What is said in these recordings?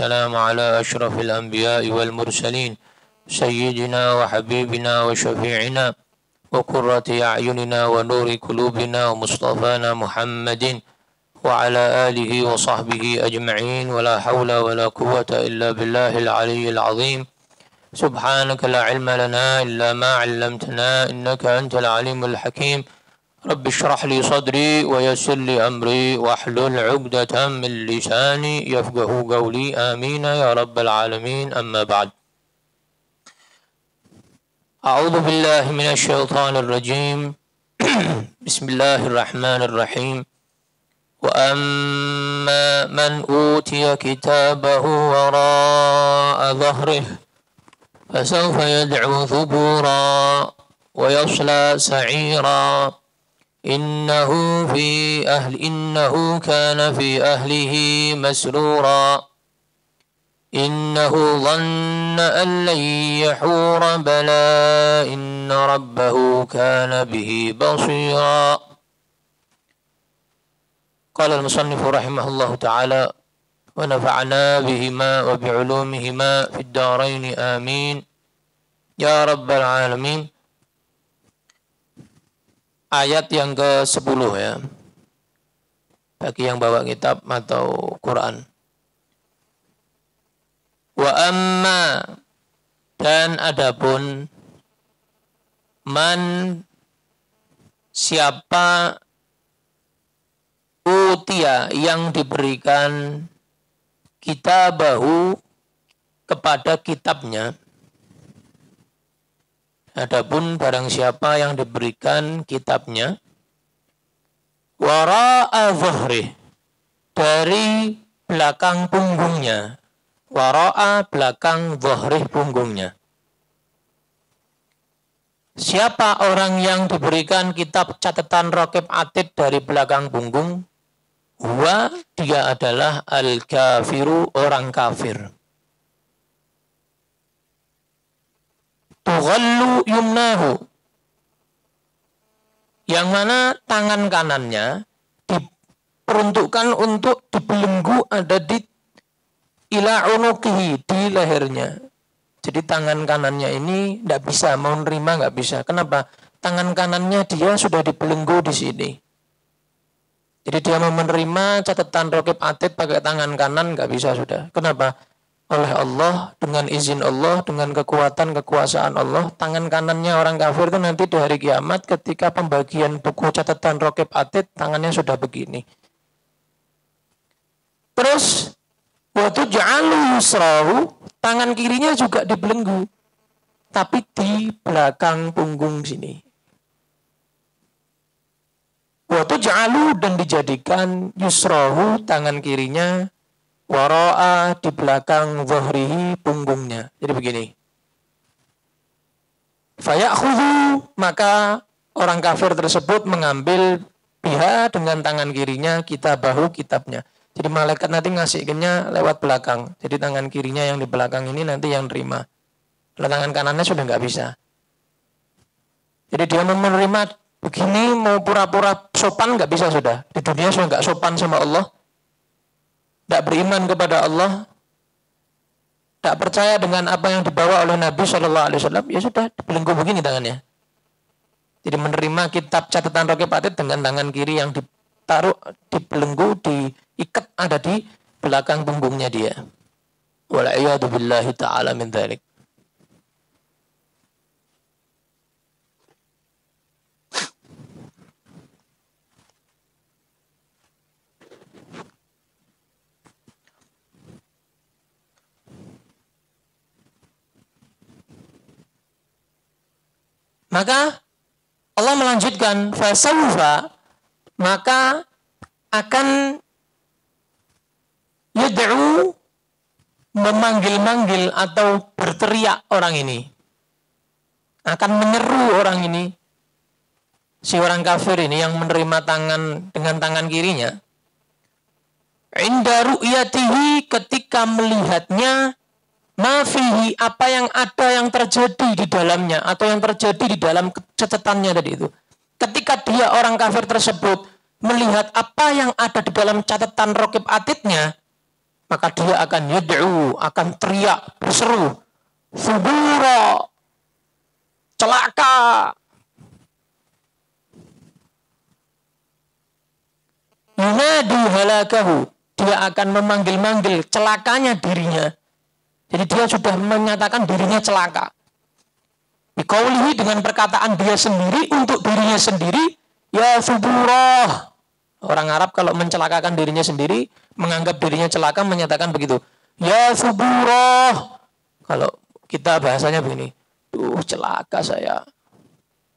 والسلام على أشرف الأنبياء والمرسلين سيدنا وحبيبنا وشفيعنا وقرة أعيننا ونور قلوبنا ومصطفانا محمد وعلى آله وصحبه أجمعين ولا حول ولا قوة إلا بالله العلي العظيم سبحانك لا علم لنا إلا ما علمتنا إنك أنت العليم الحكيم رب اشرح لي صدري ويسر لي أمري واحلل عقدة من لساني يفقه قولي آمين يا رب العالمين أما بعد أعوذ بالله من الشيطان الرجيم بسم الله الرحمن الرحيم وأما من أوتي كتابه وراء ظهره فسوف يدعو ثبورا ويصلى سعيرا إنه كان في أهله مسرورا إنه ظن أن لن يحور بلى إن ربه كان به بصيرا. قال المصنف رحمه الله تعالى ونفعنا بهما وبعلومهما في الدارين آمين يا رب العالمين. Ayat yang ke-10 ya, bagi yang bawa kitab atau Quran. Wa amma, dan adapun, man, siapa, utia, yang diberikan kitabahu, kepada kitabnya. Adapun barang siapa yang diberikan kitabnya wara'a zuhrih, dari belakang punggungnya. Wara'a, belakang, zuhrih, punggungnya. Siapa orang yang diberikan kitab catatan raqib atid dari belakang punggung? Huwa, dia adalah al-kafiru, orang kafir. Tughallu yumnahu, yang mana tangan kanannya diperuntukkan untuk dibelenggu, ada di ila unuqihi, di lehernya. Jadi tangan kanannya ini tidak bisa, mau nerima nggak bisa. Kenapa? Tangan kanannya dia sudah dibelenggu di sini. Jadi dia mau menerima catatan raqib atid pakai tangan kanan nggak bisa sudah. Kenapa? Oleh Allah, dengan izin Allah, dengan kekuatan kekuasaan Allah, tangan kanannya orang kafir itu nanti di hari kiamat ketika pembagian buku catatan raqib atid, tangannya sudah begini. Terus waktu ja'alu yusrahu, tangan kirinya juga dibelenggu, tapi di belakang punggung sini. Waktu ja'alu, dan dijadikan yusrahu, tangan kirinya, wara'a, di belakang zuhrihi, punggungnya. Jadi begini. Fayakhudhu, maka orang kafir tersebut mengambil biha, dengan tangan kirinya, kitabahu, kitabnya. Jadi malaikat nanti ngasihkannya lewat belakang. Jadi tangan kirinya yang di belakang ini nanti yang terima. Kalau tangan kanannya sudah nggak bisa. Jadi dia mau menerima begini, mau pura-pura sopan nggak bisa sudah. Di dunia sudah nggak sopan sama Allah. Tidak beriman kepada Allah, tidak percaya dengan apa yang dibawa oleh Nabi SAW, ya sudah dibelenggu begini tangannya. Jadi menerima kitab catatan raqib atid dengan tangan kiri yang ditaruh, dibelenggu, diikat, ada di belakang punggungnya dia. Wal'iyadu billahi ta'ala min dzalik. Maka Allah melanjutkan, fasawfa, maka akan yad'u, memanggil-manggil atau berteriak orang ini. Akan menyeru orang ini, si orang kafir ini yang menerima tangan dengan tangan kirinya. Inda ru'yatihi, ketika melihatnya, ma fihi, apa yang ada, yang terjadi di dalamnya, atau yang terjadi di dalam catatannya tadi itu. Ketika dia, orang kafir tersebut, melihat apa yang ada di dalam catatan raqib atidnya, maka dia akan yad'u, akan teriak, berseru, subura, celaka. Yunadi halakahu, dia akan memanggil-manggil celakanya dirinya. Jadi dia sudah menyatakan dirinya celaka. Biqaulihi, dengan perkataan dia sendiri untuk dirinya sendiri, ya suburah. Orang Arab kalau mencelakakan dirinya sendiri, menganggap dirinya celaka, menyatakan begitu. Ya suburah. Kalau kita bahasanya begini, duh celaka saya.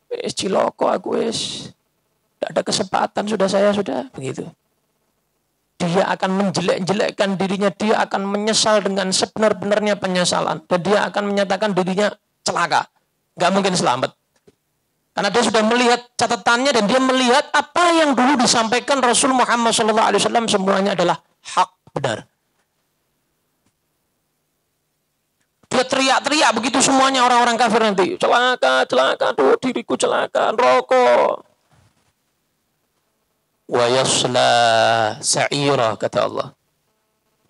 Wis ciloko aku wis. Tidak ada kesempatan sudah begitu. Dia akan menjelek-jelekkan dirinya, dia akan menyesal dengan sebenar-benarnya penyesalan, dan dia akan menyatakan dirinya celaka, nggak mungkin selamat. Karena dia sudah melihat catatannya dan dia melihat apa yang dulu disampaikan Rasul Muhammad SAW semuanya adalah hak, benar. Dia teriak-teriak begitu semuanya orang-orang kafir nanti. Celaka, celaka, aduh diriku celaka, rokok. Wa yasla sa'ira, kata Allah.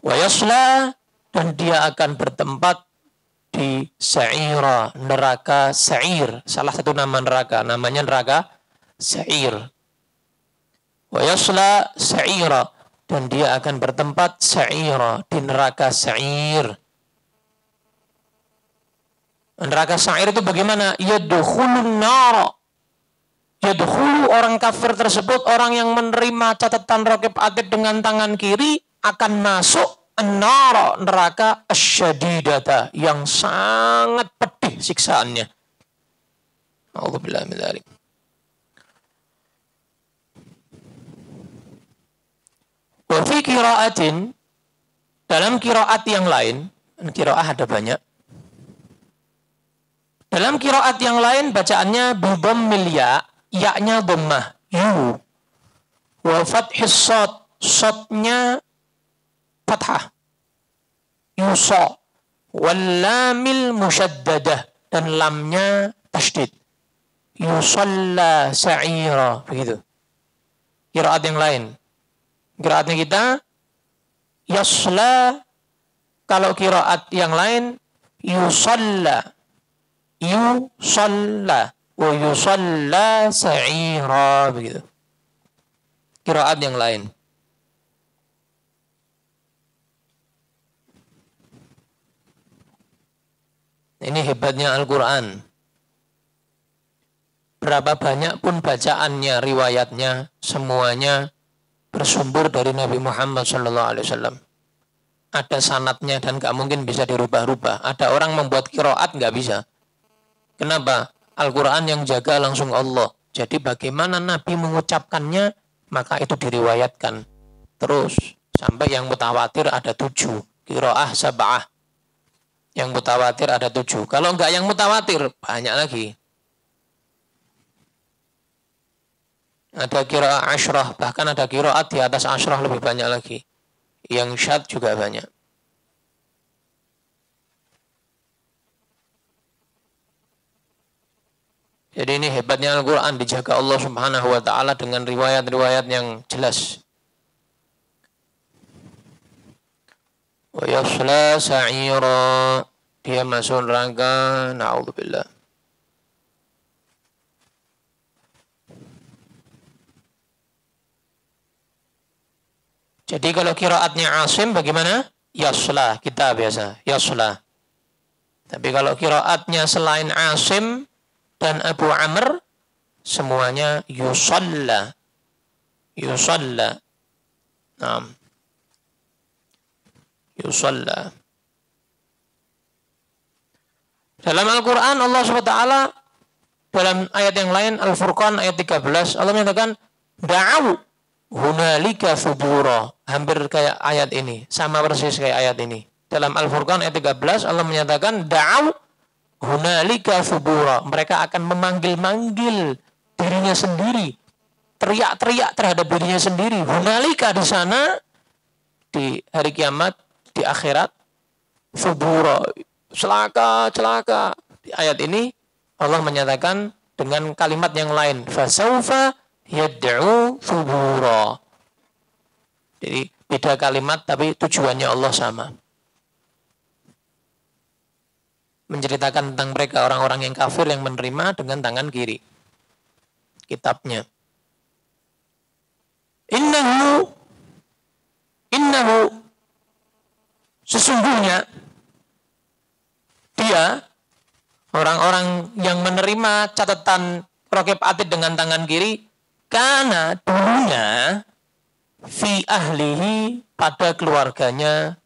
Wa yasla, dan dia akan bertempat di sa'ira, neraka sa'ir. Salah satu nama neraka, namanya neraka sa'ir. Wa yasla sa'ira, dan dia akan bertempat sa'ira, di neraka sa'ir. Neraka sa'ir itu bagaimana? Yadkhulun nar. Yadkhulu, orang kafir tersebut, orang yang menerima catatan raqib atid dengan tangan kiri, akan masuk an-nar, neraka asyadidata, yang sangat pedih siksaannya. A'udzubillahi min dzalik. Wa fi qira'atin, dalam qiraat yang lain, qiraah ada banyak. Dalam qiraat yang lain bacaannya bi dhammil ya, ya-nya dhammah, yu. Wa fathis shad, shadnya fathah, yusa. Wal lamil musyaddadah, dan lamnya tasydid, yusalla sa'ira, begitu. Qiraat yang lain, qiraatnya kita yasla. Kalau qiraat yang lain yusalla, yusalla wa yusalla sa'ira, begitu. Qiraat yang lain. Ini hebatnya Al-Quran. Berapa banyak pun bacaannya, riwayatnya, semuanya bersumber dari Nabi Muhammad SAW. Ada sanadnya dan gak mungkin bisa dirubah-rubah. Ada orang membuat qiraat gak bisa. Kenapa? Al-Quran yang jaga langsung Allah. Jadi bagaimana Nabi mengucapkannya, maka itu diriwayatkan. Terus sampai yang mutawatir ada 7. Qiraah sab'ah. Yang mutawatir ada 7. Kalau enggak yang mutawatir, banyak lagi. Ada qiraah asyrah, bahkan ada qiraat di atas asyrah lebih banyak lagi. Yang syad juga banyak. Jadi ini hebatnya Al-Quran, dijaga Allah Subhanahu wa ta'ala dengan riwayat-riwayat yang jelas. Wa yasla sa'ira, dia masuk neraka, na'udzubillah. Jadi kalau qiraatnya Asim bagaimana? Yasla, kita biasa, yasla. Tapi kalau qiraatnya selain Asim dan Abu Amr, semuanya yusalla. Yusalla. Naam. Yusalla. Dalam Al-Quran Allah SWT dalam ayat yang lain, Al-Furqan ayat 13, Allah menyatakan da'au hunalika thubura. Hampir kayak ayat ini, sama persis kayak ayat ini. Dalam Al-Furqan ayat 13 Allah menyatakan da'au hunalika thubura. Mereka akan memanggil-manggil dirinya sendiri, teriak-teriak terhadap dirinya sendiri. Hunalika di sana, di hari kiamat, di akhirat, thubura, celaka, celaka. Di ayat ini Allah menyatakan dengan kalimat yang lain, fasaufa yad'u thubura. Jadi Beda kalimat tapi tujuannya Allah sama. Menceritakan tentang mereka orang-orang yang kafir yang menerima dengan tangan kiri kitabnya. Innahu sesungguhnya dia orang-orang yang menerima catatan Raqib Atid dengan tangan kiri karena dulunya fi ahlihi pada keluarganya,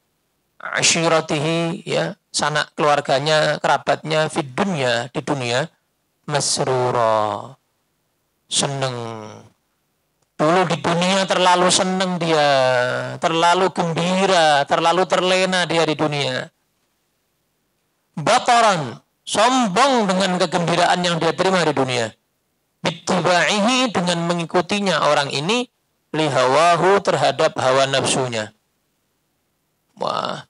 ashiratihi ya, sanak keluarganya, kerabatnya, fid dunya di dunia, masrura, seneng. Dulu di dunia terlalu seneng dia, terlalu gembira, terlalu terlena dia di dunia. Bataran, sombong dengan kegembiraan yang dia terima di dunia. Bittibaihi, dengan mengikutinya orang ini, lihawahu, terhadap hawa nafsunya. Wah,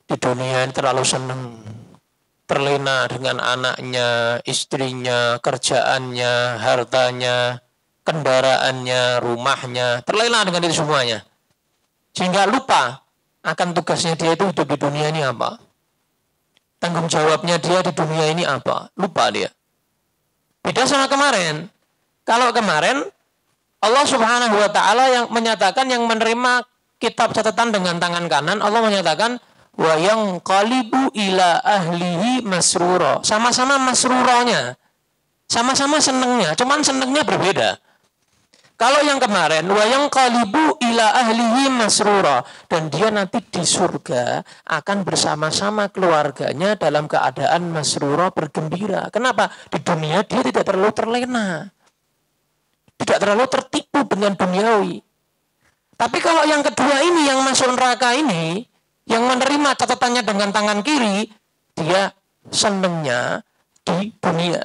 di dunia ini terlalu senang, terlena dengan anaknya, istrinya, kerjaannya, hartanya, kendaraannya, rumahnya, terlena dengan itu semuanya. Sehingga lupa akan tugasnya dia itu hidup di dunia ini apa. Tanggung jawabnya dia di dunia ini apa. Lupa dia. Beda sama kemarin. Kalau kemarin Allah Subhanahu wa taala yang menyatakan yang menerima kitab catatan dengan tangan kanan, Allah menyatakan wa yanqalibu ila ahlihi masrura. Sama-sama masruranya. Sama-sama senengnya, cuman senengnya berbeda. Kalau yang kemarin wa yanqalibu ila ahlihi masrura, dan dia nanti di surga akan bersama-sama keluarganya dalam keadaan masrura, bergembira. Kenapa? Di dunia dia tidak terlalu terlena. Tidak terlalu tertipu dengan duniawi. Tapi kalau yang kedua ini, yang masuk neraka ini, yang menerima catatannya dengan tangan kiri, dia senengnya di dunia.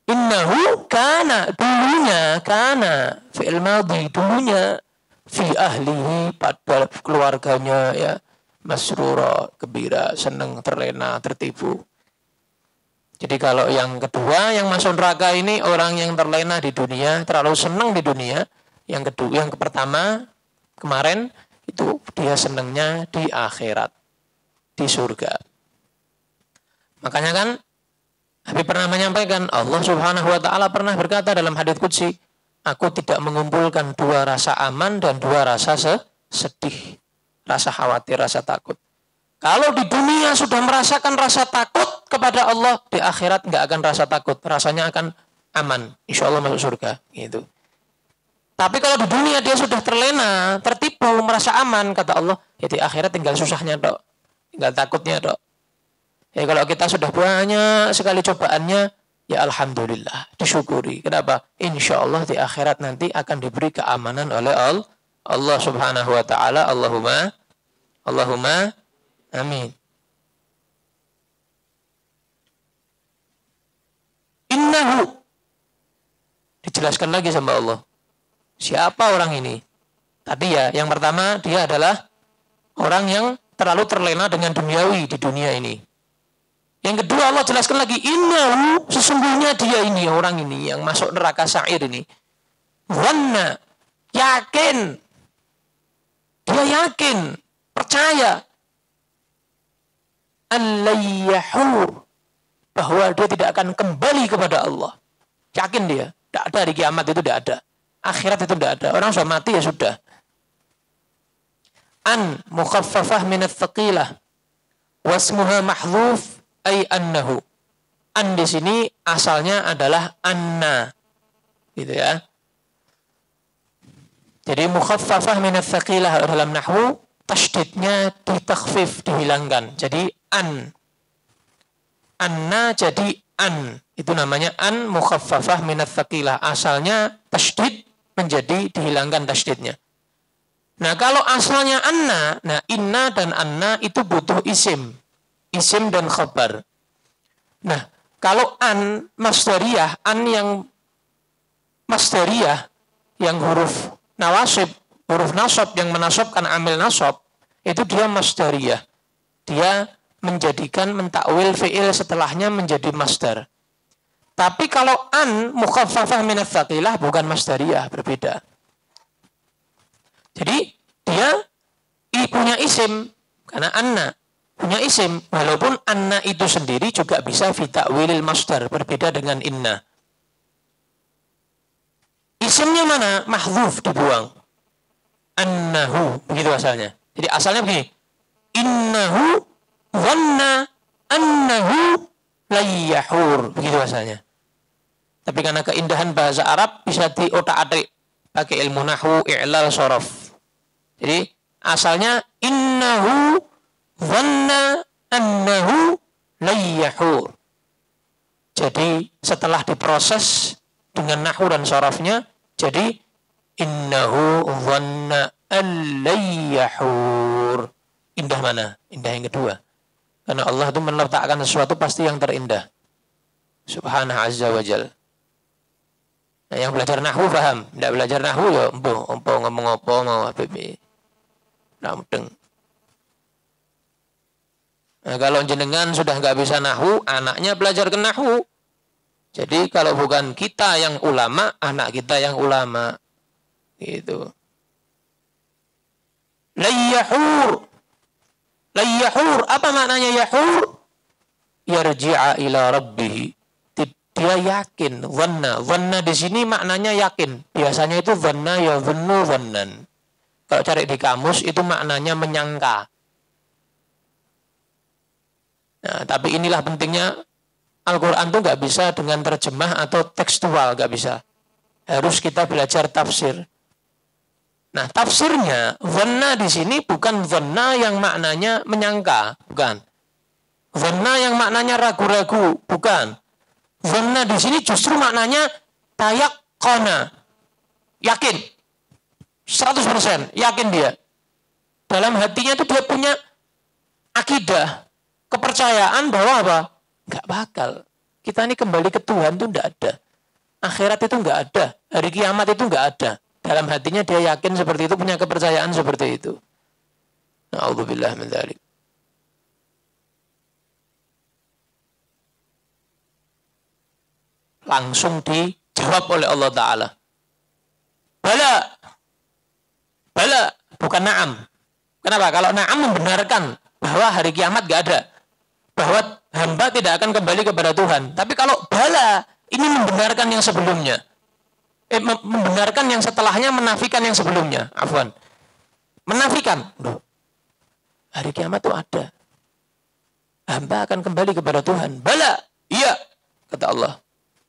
Innahu kana, dulunya, kana fi'il madhi, dulunya, fi ahlihi, pada keluarganya ya, masrura, gembira, seneng, terlena, tertipu. Jadi kalau yang kedua, yang masuk neraka ini orang yang terlena di dunia, terlalu senang di dunia. Yang kedua, yang pertama kemarin itu dia senangnya di akhirat, di surga. Makanya kan Habib pernah menyampaikan, Allah Subhanahu wa taala pernah berkata dalam hadits qudsi, aku tidak mengumpulkan dua rasa aman dan dua rasa sedih, rasa khawatir, rasa takut. Kalau di dunia sudah merasakan rasa takut kepada Allah, di akhirat nggak akan rasa takut, rasanya akan aman, insya Allah masuk surga, gitu. Tapi kalau di dunia dia sudah terlena, tertipu, merasa aman, kata Allah, ya di akhirat tinggal susahnya dok, tinggal takutnya dok. Ya kalau kita sudah banyak sekali cobaannya, ya alhamdulillah, disyukuri. Kenapa? Insya Allah di akhirat nanti akan diberi keamanan oleh Allah Subhanahu wa taala. Allahumma amin. Innahu, dijelaskan lagi sama Allah. Siapa orang ini? Tadi ya, yang pertama dia adalah orang yang terlalu terlena dengan duniawi di dunia ini. Yang kedua Allah jelaskan lagi, innahu, sesungguhnya dia ini, orang ini yang masuk neraka sa'ir ini. Wanna, yakin. Dia yakin, percaya. Allayyahur, bahwa dia tidak akan kembali kepada Allah. Yakin dia, tidak ada, di kiamat itu tidak ada. Akhirat itu tidak ada. Orang sudah mati ya sudah. An mukhaffafah minat thaqilah. Wasmuha mahdhuf ay annahu. An di sini asalnya adalah anna. Gitu ya. Jadi mukhaffafah minat thaqilah dalam nahwu, tasydidnya ditakhfif, dihilangkan. Jadi an. Anna jadi an. Itu namanya an mukhaffafah minat thaqilah. Asalnya tasydid menjadi dihilangkan tasydidnya. Nah kalau asalnya anna, nah inna dan anna itu butuh isim. Isim dan khabar. Nah kalau an masdariyah, an yang masdariyah, yang huruf nawasib, huruf nasab yang menasabkan amil nasab, itu dia masdariyah. Dia menjadikan, mentakwil fi'il setelahnya menjadi masdar. Tapi kalau an mukhaffafah minat thaqilah bukan masdariyah, berbeda. Jadi dia punya isim karena anna punya isim, walaupun anna itu sendiri juga bisa fi ta'wilil masdar, berbeda dengan inna. Isimnya mana? Mahdzuf, dibuang. Annahu, begitu asalnya. Jadi asalnya begini. Innahu dhanna annahu layyahur, begitu asalnya. Tapi karena keindahan bahasa Arab bisa diotak-atik pakai ilmu nahwu, i'lal, shorof. Jadi asalnya innahu dhanna annahu layyahur. Jadi setelah diproses dengan nahwu dan shorofnya, jadi innahu dhanna al-layyahur. Indah mana? Indah yang kedua. Karena Allah itu meletakkan sesuatu pasti yang terindah. Subhanahu azza wa jal. Nah, yang belajar nahwu paham. Tidak belajar nahwu ya empuh ngomong apa mau apa. Mudeng. Nah, kalau jenengan sudah nggak bisa nahwu, anaknya belajar ke nahwu. Jadi kalau bukan kita yang ulama, anak kita yang ulama. Gitu. Layyahur. Layyahur. Apa maknanya yahur? Yarji'a ila rabbih. Dia yakin. Dhanna. Dhanna di sini maknanya yakin. Biasanya itu dhanna ya dhannu dhannan. Kalau cari di kamus itu maknanya menyangka. Nah, tapi inilah pentingnya Al-Quran itu nggak bisa dengan terjemah atau tekstual, nggak bisa. Harus kita belajar tafsir. Nah, tafsirnya dhanna di sini bukan dhanna yang maknanya menyangka, bukan. Dhanna yang maknanya ragu-ragu, bukan. Dhanna di sini justru maknanya tayaqqana. Yakin. 100% yakin dia. Dalam hatinya itu dia punya akidah, kepercayaan bahwa apa? Nggak bakal. Kita ini kembali ke Tuhan itu nggak ada. Akhirat itu nggak ada. Hari kiamat itu nggak ada. Dalam hatinya dia yakin seperti itu, punya kepercayaan seperti itu. Na'udzubillah min dzalik. Langsung dijawab oleh Allah Ta'ala. Bala. Bala. Bukan na'am. Kenapa? Kalau na'am membenarkan bahwa hari kiamat nggak ada. Bahwa hamba tidak akan kembali kepada Tuhan. Tapi kalau bala, ini membenarkan yang sebelumnya. Membenarkan yang setelahnya, menafikan yang sebelumnya. Afwan. Menafikan. Loh, hari kiamat itu ada. Hamba akan kembali kepada Tuhan. Bala. Iya. Kata Allah.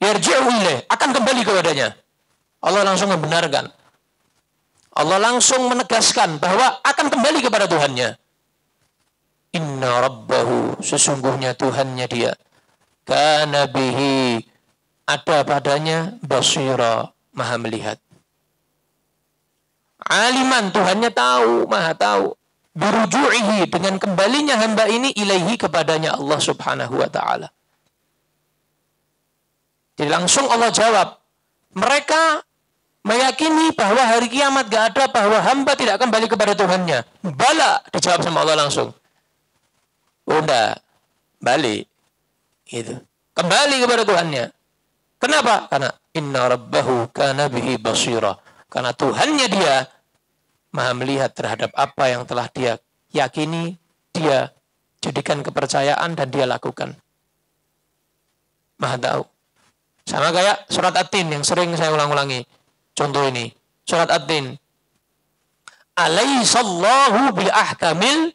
Yarji'u ilaih. Akan kembali kepadanya. Allah langsung membenarkan. Allah langsung menegaskan bahwa akan kembali kepada Tuhannya. Inna rabbahu. Sesungguhnya Tuhannya dia. Kana bihi. Ada padanya basira. Maha melihat. Aliman. Tuhannya tahu. Maha tahu. Biruju'ihi. Dengan kembalinya hamba ini ilaihi kepadanya Allah subhanahu wa ta'ala. Jadi langsung Allah jawab. Mereka meyakini bahwa hari kiamat gak ada, bahwa hamba tidak akan balik kepada Tuhannya. Bala. Dijawab sama Allah langsung. Oh enggak. Balik. Gitu. Kembali kepada Tuhannya. Kenapa? Karena inna rabbahu kana bihi basira. Karena Tuhannya dia maha melihat terhadap apa yang telah dia yakini, dia jadikan kepercayaan dan dia lakukan. Maha tahu. Sama kayak surat At-Tin yang sering saya ulang-ulangi. Contoh ini. Surat At-Tin. Alaihissallahu bi'ahkamil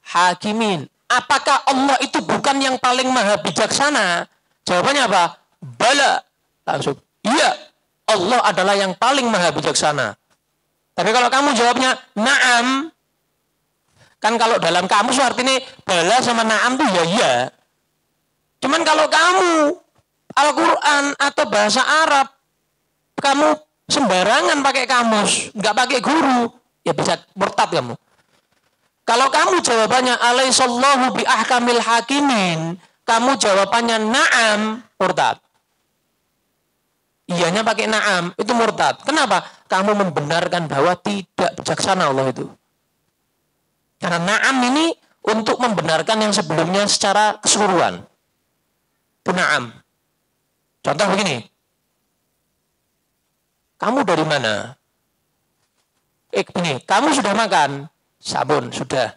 hakimin. Apakah Allah itu bukan yang paling maha bijaksana? Jawabannya apa? Bala. Langsung. Iya. Allah adalah yang paling maha bijaksana. Tapi kalau kamu jawabnya na'am. Kan kalau dalam kamus artinya bala sama na'am itu ya iya. Cuman kalau kamu Al-Quran atau bahasa Arab, kamu sembarangan pakai kamus, nggak pakai guru, ya bisa murtad kamu. Kalau kamu jawabannya alaihissallahu bi'ahkamil hakimin, kamu jawabannya na'am, murtad. Iyanya pakai na'am, itu murtad. Kenapa? Kamu membenarkan bahwa tidak bijaksana Allah itu. Karena na'am ini untuk membenarkan yang sebelumnya secara keseluruhan. Itu na'am. Contoh begini. Kamu dari mana? Ini, kamu sudah makan? Sabun, sudah.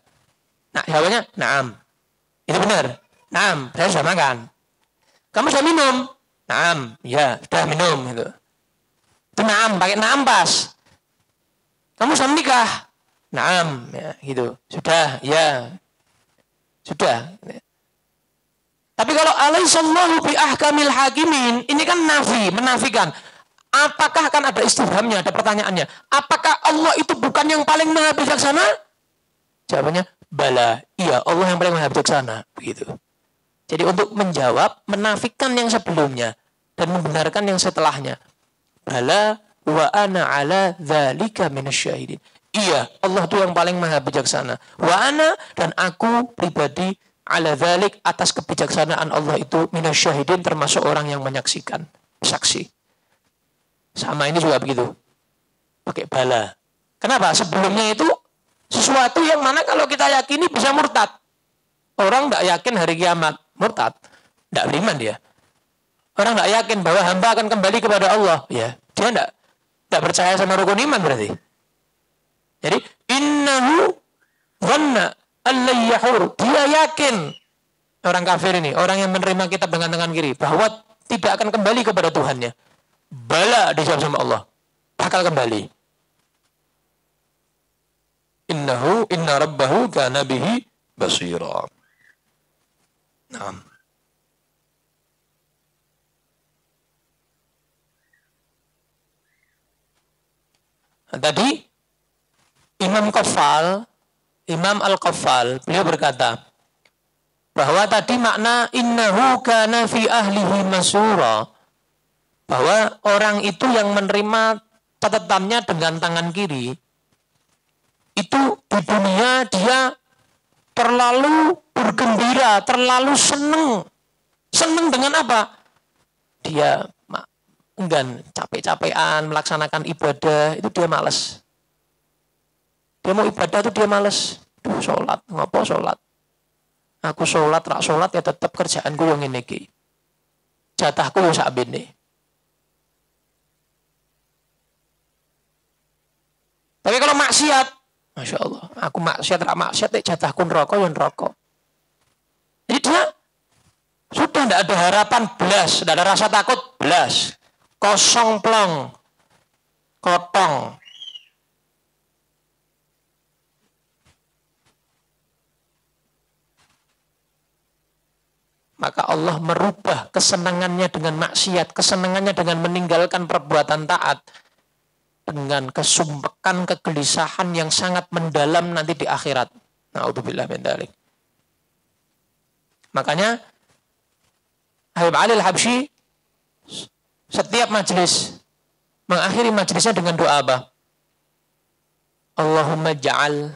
Nah, jawabannya, naam. Itu benar. Naam, saya sudah makan. Kamu sudah minum? Naam, ya, sudah minum. Gitu. Itu naam, pakai naam pas. Kamu sudah menikah? Naam, ya, gitu. Sudah, ya. Sudah. Tapi kalau alaihissallahu bi ahkamil hakimin, ini kan nafi, menafikan. Apakah akan ada istifhamnya, ada pertanyaannya? Apakah Allah itu bukan yang paling maha bijaksana? Jawabannya, bala. Iya, Allah yang paling maha bijaksana. Begitu. Jadi untuk menjawab, menafikan yang sebelumnya dan membenarkan yang setelahnya. Bala wa ana ala dzalika minasyahidin. Iya, Allah itu yang paling maha bijaksana. Wa ana, dan aku pribadi ala dzalik, atas kebijaksanaan Allah itu minasyahidin, termasuk orang yang menyaksikan, saksi. Sama ini juga begitu. Pakai bala. Kenapa? Sebelumnya itu sesuatu yang mana kalau kita yakini bisa murtad. Orang tidak yakin hari kiamat, murtad. Tidak beriman dia. Orang tidak yakin bahwa hamba akan kembali kepada Allah. Ya, dia tidak percaya sama rukun iman berarti. Jadi, innahu dhanna allayyahur. Dia yakin, orang kafir ini, orang yang menerima kitab dengan tangan kiri, bahwa tidak akan kembali kepada Tuhannya. Bala, dijawab sama Allah. Bakal kembali. Inna rabbahu kana bihi basira. Nah. Tadi Imam Al-Qaffal, beliau berkata bahwa tadi makna innahu kana fi ahlihi masura, bahwa orang itu yang menerima catatannya dengan tangan kiri itu di dunia dia terlalu bergembira, terlalu senang. Senang dengan apa? Dia enggan, capek-capean melaksanakan ibadah, itu dia malas. Dia mau ibadah itu dia malas. Duh, sholat, ngapa sholat? Aku sholat, rak sholat ya tetap kerjaanku yang ini ki. Jatahku yang sak bene. Tapi kalau maksiat, Masya Allah, aku maksiat, rak maksiat, jatahku neraka yang neraka. Jadi dia sudah tidak ada harapan belas, tidak ada rasa takut belas. Kosong plong, kotong. Maka Allah merubah kesenangannya dengan maksiat, kesenangannya dengan meninggalkan perbuatan taat, dengan kesumpekan, kegelisahan yang sangat mendalam nanti di akhirat. Na'udzubillah min dzalik. Makanya Habib Ali Al-Habsyi setiap majelis mengakhiri majelisnya dengan doa apa? Allahumma ja'al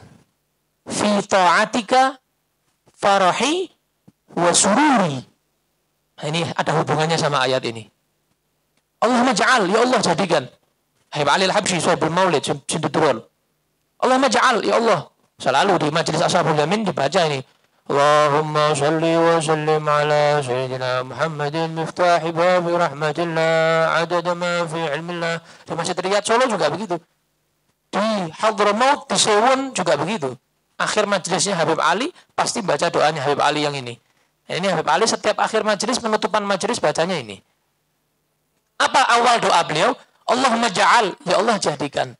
fi ta'atika farahi wa sururi. Nah, ini ada hubungannya sama ayat ini. Allahumma ja'al, ya Allah jadikan. Habib Ali Al-Habsyi Sahibul Maulid Sintuturul. Allahumma ja'al, ya Allah. Selalu di majelis Ashabul Yamin dibaca ini. Allahumma salli wa sallim ala Sayyidina Muhammadin miftahi babi rahmatillah adada ma fi ilmillah. Di Masjid Riyad Solo juga begitu. Di Hadramaut, di Sewon juga begitu. Akhir majelisnya Habib Ali pasti baca doanya Habib Ali yang ini. Ini Habib Ali setiap akhir majelis, penutupan majelis bacanya ini. Apa awal doa beliau? Allahumma ja'al, ya Allah jadikan.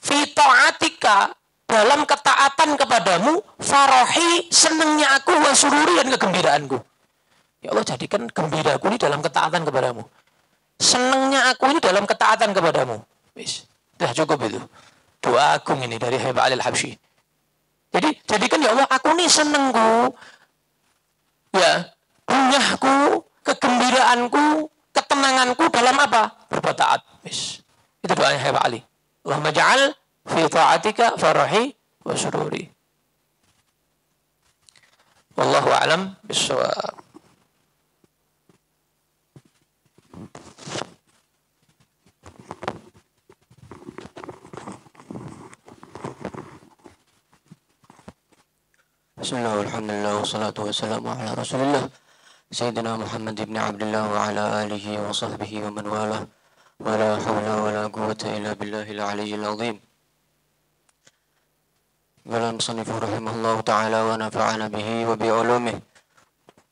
Fi ta'atika, dalam ketaatan kepadamu, farahi, senangnya aku, wa sururi, dan kegembiraanku. Ya Allah jadikan gembiraku ini dalam ketaatan kepadamu. Senangnya aku ini dalam ketaatan kepadamu. Wis, dah cukup itu. Doa agung ini dari Habib Ali Al-Habsyi. Jadi jadikan ya Allah aku ini senengku, ya, bunyahku, kegembiraanku, ketenanganku dalam apa? Berbuat taat. Wis. Itu doanya Habib Ali. Allahumma ja'al fi ta'atika farahi wa sururi. Wallahu a'lam bissawab. Bismillah, alhamdulillah, wassalatu wassalamu ala rasulillah Sayyidina Muhammad ibn Abdullah wa ala alihi wa sahbihi wa man walah wa la hawla wa la quwwata illa billahil aliyyil azim. قال المصنف رحمه الله تعالى ونفعنا به وبعلومه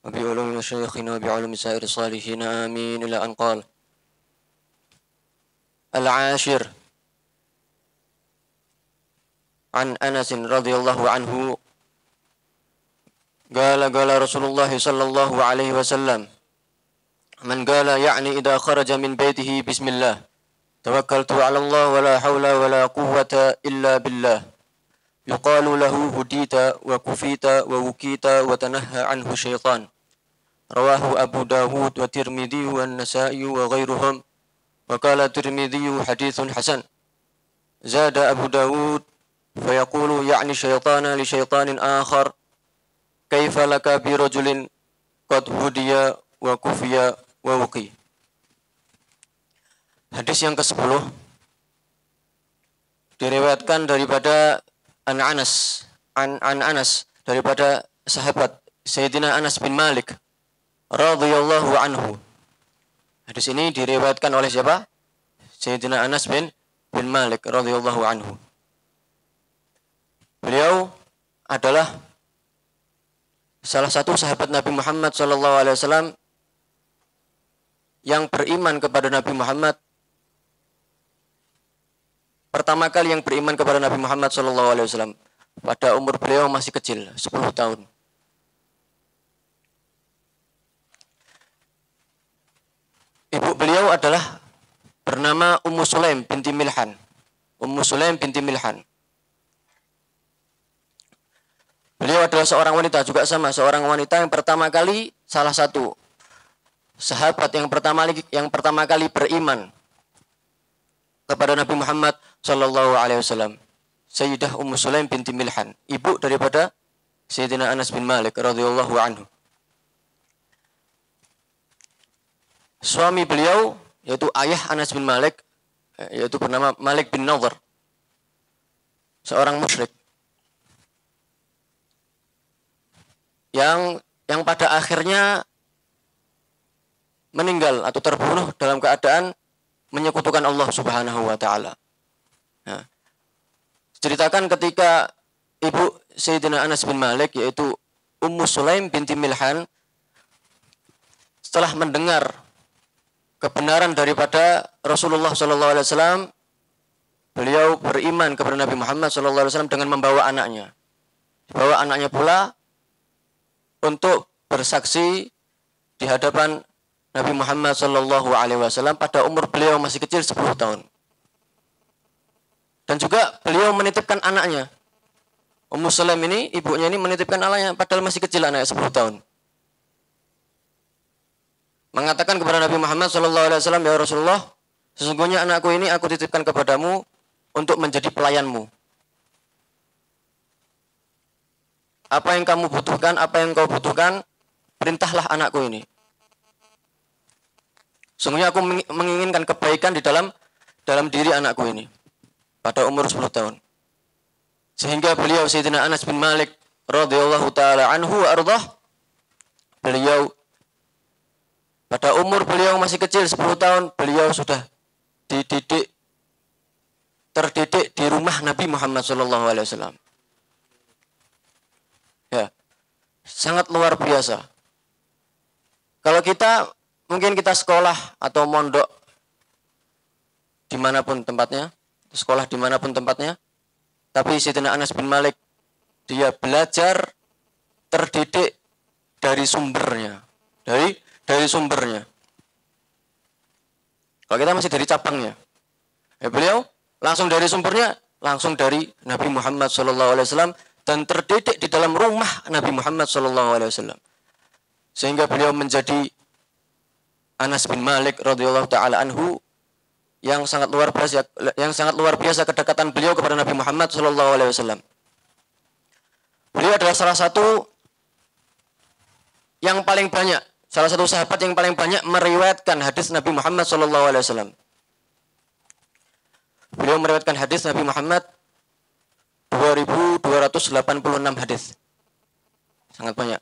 وبعلوم مشايخنا وبعلوم سائر الصالحين آمين إلى أن قال العاشر عن أنس رضي الله عنه قال رسول الله صلى الله عليه وسلم من قال يعني إذا خرج من بيته بسم الله توكلت على الله ولا حول ولا قوة إلا بالله يقال له هديت وكفيت ووكيت وتنهى عنه الشيطان رواه أبو داود والترمذي والنسائي وغيرهم وقال الترمذي حديث حسن زاد أبو داود فيقول يعني شيطان لشيطان آخر كيف لك برجل قد هدي وكفي ووقي. Hadis yang ke-10 diriwayatkan daripada Anas daripada sahabat Sayyidina Anas bin Malik radhiyallahu anhu. Hadis ini diriwayatkan oleh siapa? Sayyidina Anas bin Malik radhiyallahu anhu. Beliau adalah salah satu sahabat Nabi Muhammad sallallahu alaihi wasallam yang beriman kepada Nabi Muhammad. Pertama kali yang beriman kepada Nabi Muhammad sallallahu alaihi wasallam pada umur beliau masih kecil, 10 tahun. Ibu beliau adalah bernama Ummu Sulaim binti Milhan. Ummu Sulaim binti Milhan. Beliau adalah seorang wanita juga sama, seorang wanita yang pertama kali, salah satu sahabat yang pertama kali beriman kepada Nabi Muhammad sallallahu alaihi wasallam. Sayyidah Ummu Sulaim binti Milhan, ibu daripada Sayyidina Anas bin Malik radhiyallahu anhu. Suami beliau yaitu ayah Anas bin Malik yaitu bernama Malik bin Nadhr, seorang musyrik yang pada akhirnya meninggal atau terbunuh dalam keadaan menyekutukan Allah Subhanahu wa taala. Nah, ceritakan ketika ibu Sayyidina Anas bin Malik yaitu Ummu Sulaim binti Milhan setelah mendengar kebenaran daripada Rasulullah sallallahu alaihi wasallam, beliau beriman kepada Nabi Muhammad sallallahu alaihi wasallam dengan membawa anaknya. Bawa anaknya pula untuk bersaksi di hadapan Nabi Muhammad sallallahu alaihi wasallam pada umur beliau masih kecil 10 tahun. Dan juga beliau menitipkan anaknya. Ummu Sulaim ini, ibunya ini menitipkan anaknya padahal masih kecil, anaknya 10 tahun. Mengatakan kepada Nabi Muhammad sallallahu alaihi wasallam, "Ya Rasulullah, sesungguhnya anakku ini aku titipkan kepadamu untuk menjadi pelayanmu. Apa yang kamu butuhkan, apa yang kau butuhkan, perintahlah anakku ini. Sungguhnya aku menginginkan kebaikan di dalam diri anakku ini." Pada umur 10 tahun. Sehingga beliau Sayyidina Anas bin Malik radhiyallahu taala anhu wa ardhah, beliau pada umur beliau masih kecil 10 tahun, beliau sudah terdidik di rumah Nabi Muhammad sallallahu alaihi wasallam. Ya. Sangat luar biasa. Kalau mungkin kita sekolah atau mondok dimanapun tempatnya, sekolah dimanapun tempatnya, tapi Sayyidina Anas bin Malik dia belajar terdidik dari sumbernya, dari sumbernya. Kalau kita masih dari cabangnya, beliau langsung dari sumbernya, langsung dari Nabi Muhammad SAW dan terdidik di dalam rumah Nabi Muhammad SAW, sehingga beliau menjadi Anas bin Malik radhiyallahu taala anhu yang sangat luar biasa kedekatan beliau kepada Nabi Muhammad SAW. Beliau adalah salah satu sahabat yang paling banyak meriwayatkan hadis Nabi Muhammad SAW. Beliau meriwayatkan hadis Nabi Muhammad 2286 hadis. Sangat banyak.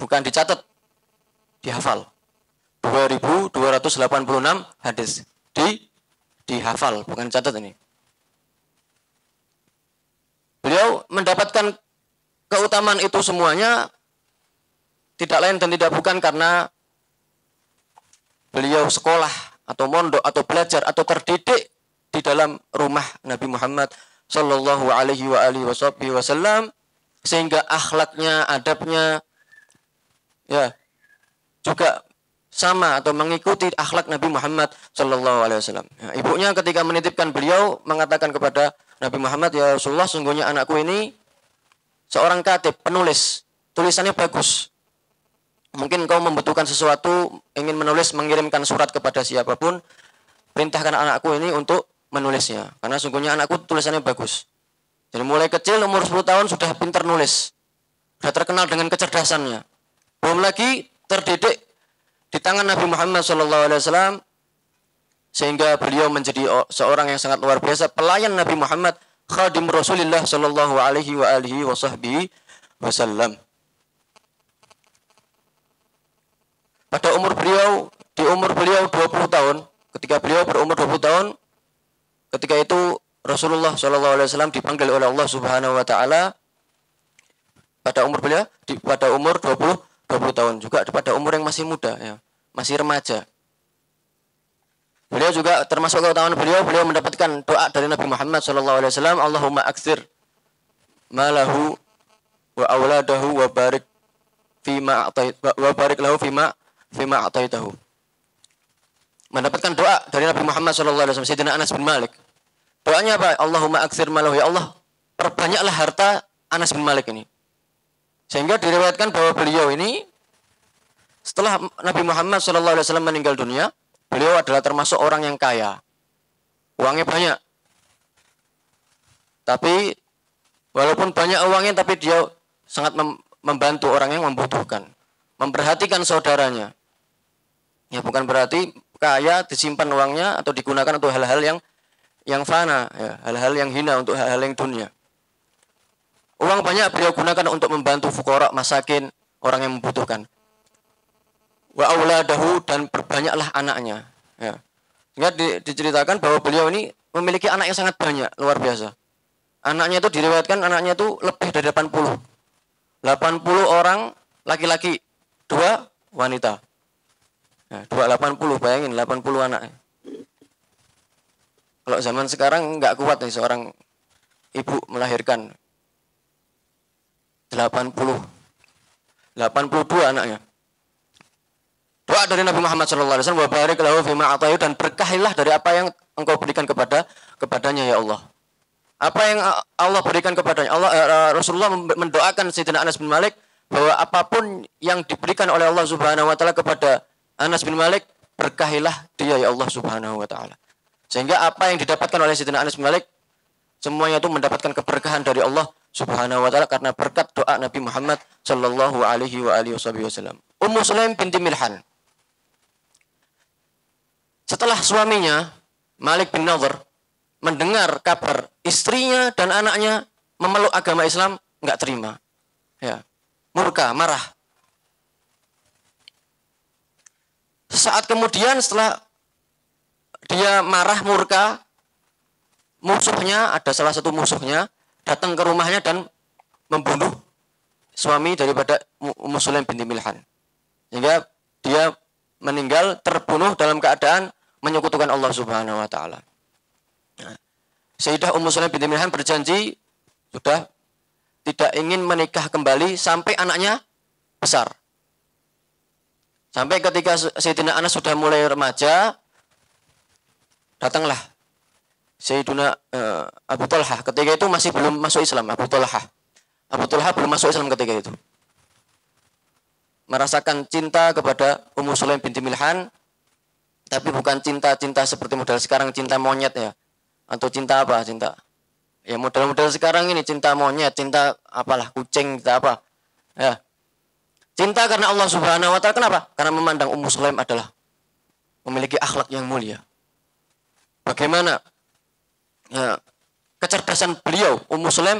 Bukan dicatat, dihafal. 2286 hadis dihafal, bukan catat ini. Beliau mendapatkan keutamaan itu semuanya tidak lain dan tidak bukan karena beliau sekolah atau mondok atau belajar atau terdidik di dalam rumah Nabi Muhammad sallallahu alaihi wa alihi wasallam, sehingga akhlaknya, adabnya ya juga sama atau mengikuti akhlak Nabi Muhammad sallallahu alaihi wasallam. Ya, ibunya ketika menitipkan beliau mengatakan kepada Nabi Muhammad, "Ya Rasulullah, sungguhnya anakku ini seorang katib, penulis, tulisannya bagus. Mungkin kau membutuhkan sesuatu, ingin menulis, mengirimkan surat kepada siapapun, perintahkan anakku ini untuk menulisnya. Karena sungguhnya anakku tulisannya bagus." Jadi mulai kecil, umur 10 tahun sudah pintar nulis. Sudah terkenal dengan kecerdasannya. Belum lagi terdidik di tangan Nabi Muhammad SAW, sehingga beliau menjadi seorang yang sangat luar biasa, pelayan Nabi Muhammad, khadim Rasulullah sallallahu alaihi wa alihi wasallam. Pada di umur beliau 20 tahun, ketika beliau berumur 20 tahun, ketika itu Rasulullah sallallahu alaihi wasallam dipanggil oleh Allah Subhanahu wa taala pada umur beliau pada umur 20 tahun, juga pada umur yang masih muda ya, masih remaja. Beliau juga termasuk keutamaan beliau mendapatkan doa dari Nabi Muhammad SAW. Allahumma aktsir malahu wa auladahu wa barik lahu fima ataitahu. Mendapatkan doa dari Nabi Muhammad SAW, Sayyidina Anas bin Malik. Doanya apa? Allahumma aktsir malahu, ya Allah, perbanyaklah harta Anas bin Malik ini. Sehingga diriwayatkan bahwa beliau ini setelah Nabi Muhammad SAW meninggal dunia, beliau adalah termasuk orang yang kaya. Uangnya banyak. Tapi walaupun banyak uangnya, tapi dia sangat membantu orang yang membutuhkan. Memperhatikan saudaranya. Ya, bukan berarti kaya disimpan uangnya atau digunakan untuk hal-hal yang fana, ya, hal-hal yang hina, untuk hal-hal yang dunia. Uang banyak beliau gunakan untuk membantu fuqara, masakin, orang yang membutuhkan. Wa auladahu, dan perbanyaklah anaknya. Ya. Sehingga diceritakan bahwa beliau ini memiliki anak yang sangat banyak, luar biasa. Anaknya itu diriwayatkan anaknya itu lebih dari 80. 80 orang laki-laki, 2 wanita. Nah, 280, bayangin 80 anak. Kalau zaman sekarang nggak kuat nih seorang ibu melahirkan 82 anaknya. Doa dari Nabi Muhammad SAW, wa barik lahu fima atayu, dan berkahilah dari apa yang engkau berikan kepadanya ya Allah. Apa yang Allah berikan kepadanya. Rasulullah mendoakan Sayyidina Anas bin Malik bahwa apapun yang diberikan oleh Allah Subhanahu wa taala kepada Anas bin Malik, berkahilah dia ya Allah Subhanahu wa taala. Sehingga apa yang didapatkan oleh Sayyidina Anas bin Malik semuanya itu mendapatkan keberkahan dari Allah Subhanahu wa taala karena berkat doa Nabi Muhammad sallallahu alaihi wa alihi wasallam. Ummu Sulaim binti Milhan, setelah suaminya Malik bin Nadhr mendengar kabar istrinya dan anaknya memeluk agama Islam, enggak terima. Ya, murka, marah. Sesaat kemudian setelah dia marah, murka, musuhnya, ada salah satu musuhnya datang ke rumahnya dan membunuh suami daripada Ummu Sulaim binti Milhan. Sehingga dia meninggal terbunuh dalam keadaan menyekutukan Allah Subhanahu wa taala. Sayyidah Ummu Sulaim binti Milhan berjanji sudah tidak ingin menikah kembali sampai anaknya besar. Sampai ketika Sayyidina Anas sudah mulai remaja, datanglah Sayyidina Abu Talha. Ketika itu masih belum masuk Islam, Abu Talha belum masuk Islam ketika itu. Merasakan cinta kepada Ummu Sulaim binti Milhan, tapi bukan cinta-cinta seperti model sekarang, cinta monyet ya. Atau cinta apa? Cinta ya model-model sekarang ini, cinta monyet, cinta apalah, kucing, cinta apa. Ya. Cinta karena Allah Subhanahu wa taala. Kenapa? Karena memandang Ummu Sulaim adalah memiliki akhlak yang mulia. Bagaimana ya, kecerdasan beliau Ummu Sulaim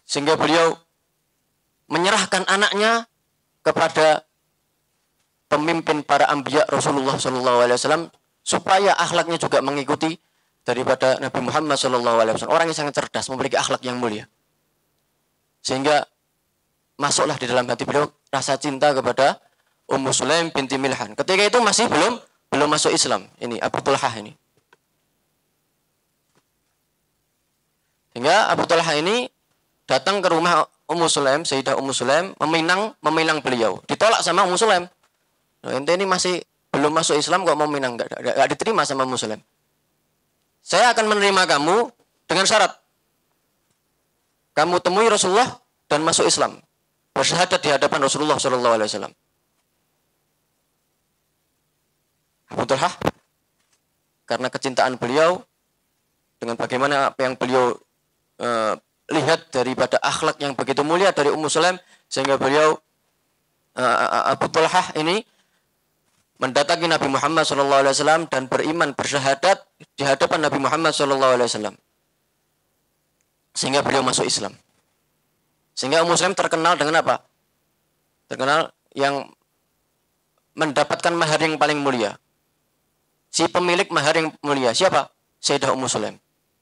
sehingga beliau menyerahkan anaknya kepada pemimpin para anbiya Rasulullah SAW supaya akhlaknya juga mengikuti daripada Nabi Muhammad SAW. Orang yang sangat cerdas, memiliki akhlak yang mulia. Sehingga masuklah di dalam hati beliau rasa cinta kepada Ummu Sulaim binti Milhan. Ketika itu masih belum masuk Islam. Ini Abu Talhah ini. Sehingga Abu Talhah ini datang ke rumah Ummu Sulaim, Sayyidah Ummu Sulaim, meminang beliau. Ditolak sama Ummu Sulaim. Nah, ente ini masih belum masuk Islam kok mau minang, enggak diterima sama Ummu Sulaim. Saya akan menerima kamu dengan syarat. Kamu temui Rasulullah dan masuk Islam. Bersyahadat di hadapan Rasulullah SAW. Abu Talhah, karena kecintaan beliau, dengan bagaimana apa yang beliau lihat daripada akhlak yang begitu mulia dari Ummu Sulaim, sehingga beliau Abu Talhah ini mendatangi Nabi Muhammad SAW dan beriman bersyahadat di hadapan Nabi Muhammad SAW. Sehingga beliau masuk Islam. Sehingga Ummu Sulaim terkenal dengan apa? Terkenal yang mendapatkan mahar yang paling mulia. Si pemilik mahar yang mulia siapa? Sayyidah Ummu Sulaim.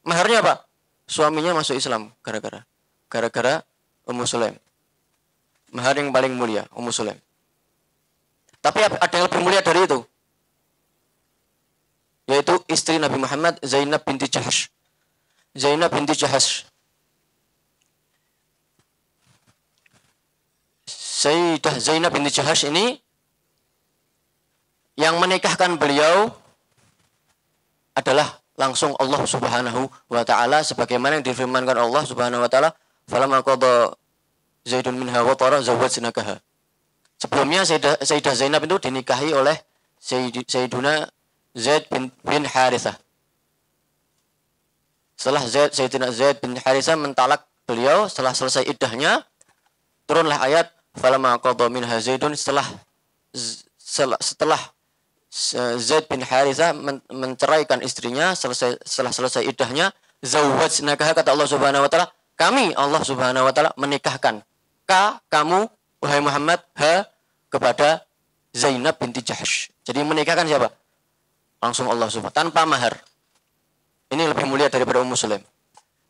Maharnya apa? Suaminya masuk Islam gara-gara Ummu Sulaim. Mahar yang paling mulia Ummu Sulaim. Tapi ada yang lebih mulia dari itu. Yaitu istri Nabi Muhammad, Zainab binti Jahash. Zainab binti Jahash. Sayyidah Zainab binti Jahash ini yang menikahkan beliau adalah langsung Allah Subhanahu wa taala, sebagaimana yang difirmankan Allah Subhanahu wa taala, "Falamma qada Zaidun minha watara zawwajnakaha." Sebelumnya Sayyidah Zainab itu dinikahi oleh Sayyiduna Zaid bin Harithah. Setelah Sayyidina Zaid bin Harithah mentalak beliau, setelah selesai iddahnya, turunlah ayat falamma qada minha Zaidun, setelah Zaid bin Harithah menceraikan istrinya, setelah selesai iddahnya, zawwajnakaha, kata Allah Subhanahu wa taala, kami Allah Subhanahu wa taala menikahkan kamu wahai Muhammad kepada Zainab binti Jahash. Jadi menikahkan siapa? Langsung Allah Subhanahu tanpa mahar. Ini lebih mulia daripada Ummu Sulaim.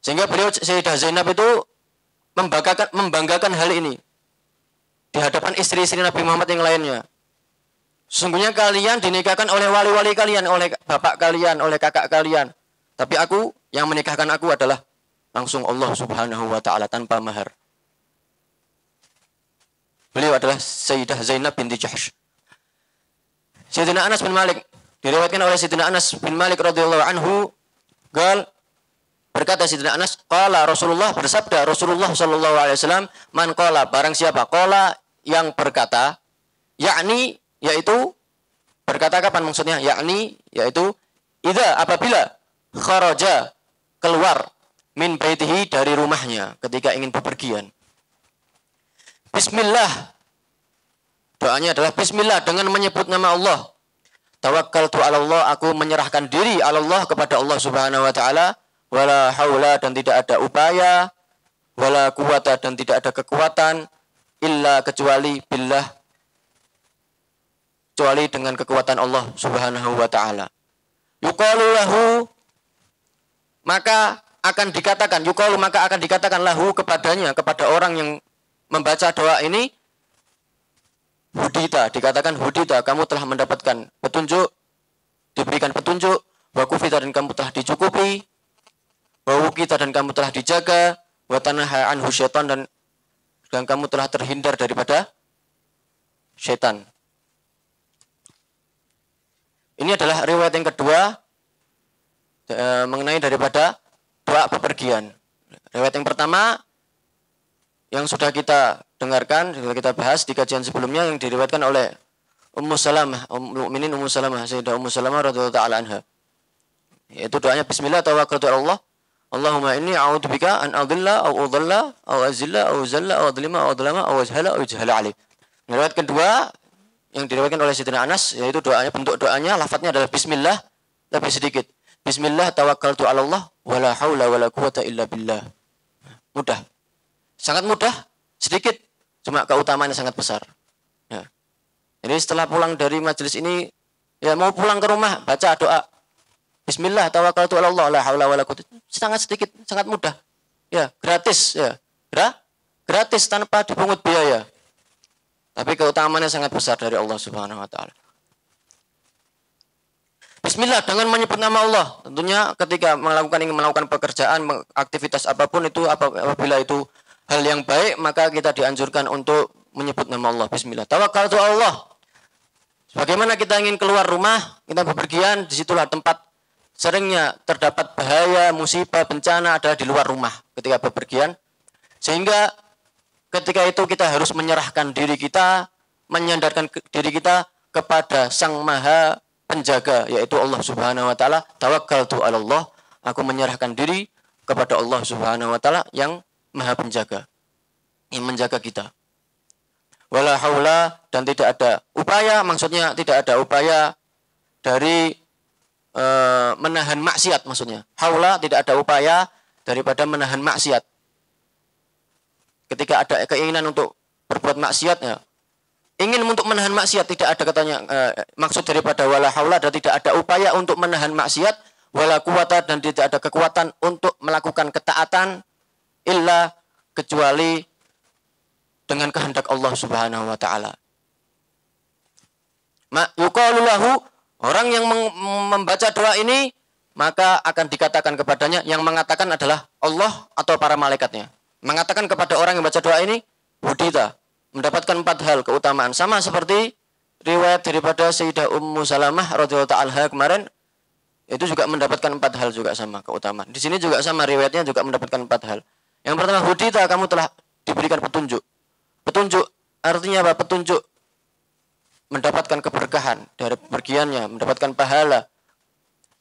Sehingga beliau Sayyidah Zainab itu membanggakan hal ini di hadapan istri-istri Nabi Muhammad yang lainnya. Sesungguhnya kalian dinikahkan oleh wali-wali kalian, oleh bapak kalian, oleh kakak kalian. Tapi aku, yang menikahkan aku adalah langsung Allah Subhanahu wa taala tanpa mahar. Beliau adalah Sayyidah Zainab binti Jahash. Sayyidina Anas bin Malik, diriwayatkan oleh Sayyidina Anas bin Malik radhiyallahu anhu, berkata Sayyidina Anas, qala Rasulullah, bersabda Rasulullah sallallahu alaihi wasallam, man qala, barang siapa, qala yang berkata, yakni, yaitu berkata kapan maksudnya? Yakni, yaitu idza, apabila kharaja, keluar min baitihi, dari rumahnya ketika ingin bepergian. Bismillah, doanya adalah Bismillah, dengan menyebut nama Allah. Tawakkaltu 'ala Allah, aku menyerahkan diri 'ala Allah, kepada Allah Subhanahu wa taala. Wala haula, dan tidak ada upaya, wala quwata, dan tidak ada kekuatan, illa, kecuali billah, kecuali dengan kekuatan Allah Subhanahu wa taala. Yuqalu lahu, maka akan dikatakan, yuqalu, maka akan dikatakan lahu, kepadanya, kepada orang yang membaca doa ini, hudita, dikatakan hudita, kamu telah mendapatkan petunjuk, diberikan petunjuk, wa kufita, dan kamu telah dicukupi, wa wukita, dan kamu telah dijaga, wa tanaha anhu syaitan, dan kamu telah terhindar daripada syaitan. Ini adalah riwayat yang kedua mengenai daripada doa bepergian. Riwayat yang pertama yang sudah kita dengarkan, sudah kita bahas di kajian sebelumnya, yang diriwayatkan oleh Ummu Salamah, Ummul Mukminin Ummu Salamah, Sayyidah Ummu Salamah radhiyallahu ta'ala anha. Yaitu doanya Bismillah tawakkaltu 'ala Allah. Allahumma inni a'udzubika an adilla aw udalla aw azilla aw zalla aw adlima aw adlama aw ajhala aw yujhala 'alai. Riwayat kedua yang diriwayatkan oleh Sayyidina Anas, yaitu doanya, bentuk doanya, lafadznya adalah Bismillah, tapi sedikit. Bismillah tawakkaltu 'ala Allah wala haula wala quwata illa billah. Mudah. Sangat mudah, sedikit, cuma keutamaannya sangat besar. Ya. Jadi setelah pulang dari majelis ini, ya mau pulang ke rumah, baca doa. Bismillah, tawakkaltu 'ala Allah, la haula wala quwwata. Sangat sedikit, sangat mudah. Ya, gratis ya. Gratis tanpa dipungut biaya. Tapi keutamaannya sangat besar dari Allah Subhanahu wa taala. Bismillah dengan menyebut nama Allah. Tentunya ketika ingin melakukan pekerjaan, aktivitas apapun itu, apabila itu hal yang baik, maka kita dianjurkan untuk menyebut nama Allah. Bismillah. Tawakkaltu 'ala Allah. Bagaimana kita ingin keluar rumah, kita bepergian, disitulah tempat seringnya terdapat bahaya, musibah, bencana adalah di luar rumah ketika bepergian. Sehingga ketika itu kita harus menyerahkan diri kita, menyandarkan diri kita kepada Sang Maha Penjaga, yaitu Allah Subhanahu wa taala. Tawakkaltu 'ala Allah, aku menyerahkan diri kepada Allah Subhanahu wa taala yang Maha Penjaga, yang menjaga kita. Wala haula, dan tidak ada upaya, maksudnya tidak ada upaya dari menahan maksiat, maksudnya. Haula, tidak ada upaya daripada menahan maksiat. Ketika ada keinginan untuk berbuat maksiat, ya, ingin untuk menahan maksiat, tidak ada katanya maksud daripada wala haula, dan tidak ada upaya untuk menahan maksiat, wala quwata, dan tidak ada kekuatan untuk melakukan ketaatan, illa, kecuali dengan kehendak Allah Subhanahu wa taala. Yuqalu lahu, orang yang membaca doa ini, maka akan dikatakan kepadanya, yang mengatakan adalah Allah atau para malaikatnya. Mengatakan kepada orang yang baca doa ini, hudita, mendapatkan 4 hal keutamaan. Sama seperti riwayat daripada Sayyidah Ummu Salamah radhiyallahu anha kemarin, itu juga mendapatkan 4 hal juga sama keutamaan. Di sini juga sama riwayatnya, juga mendapatkan 4 hal. Yang pertama, hudita, kamu telah diberikan petunjuk. Petunjuk artinya apa? Petunjuk mendapatkan keberkahan dari pergiannya, mendapatkan pahala.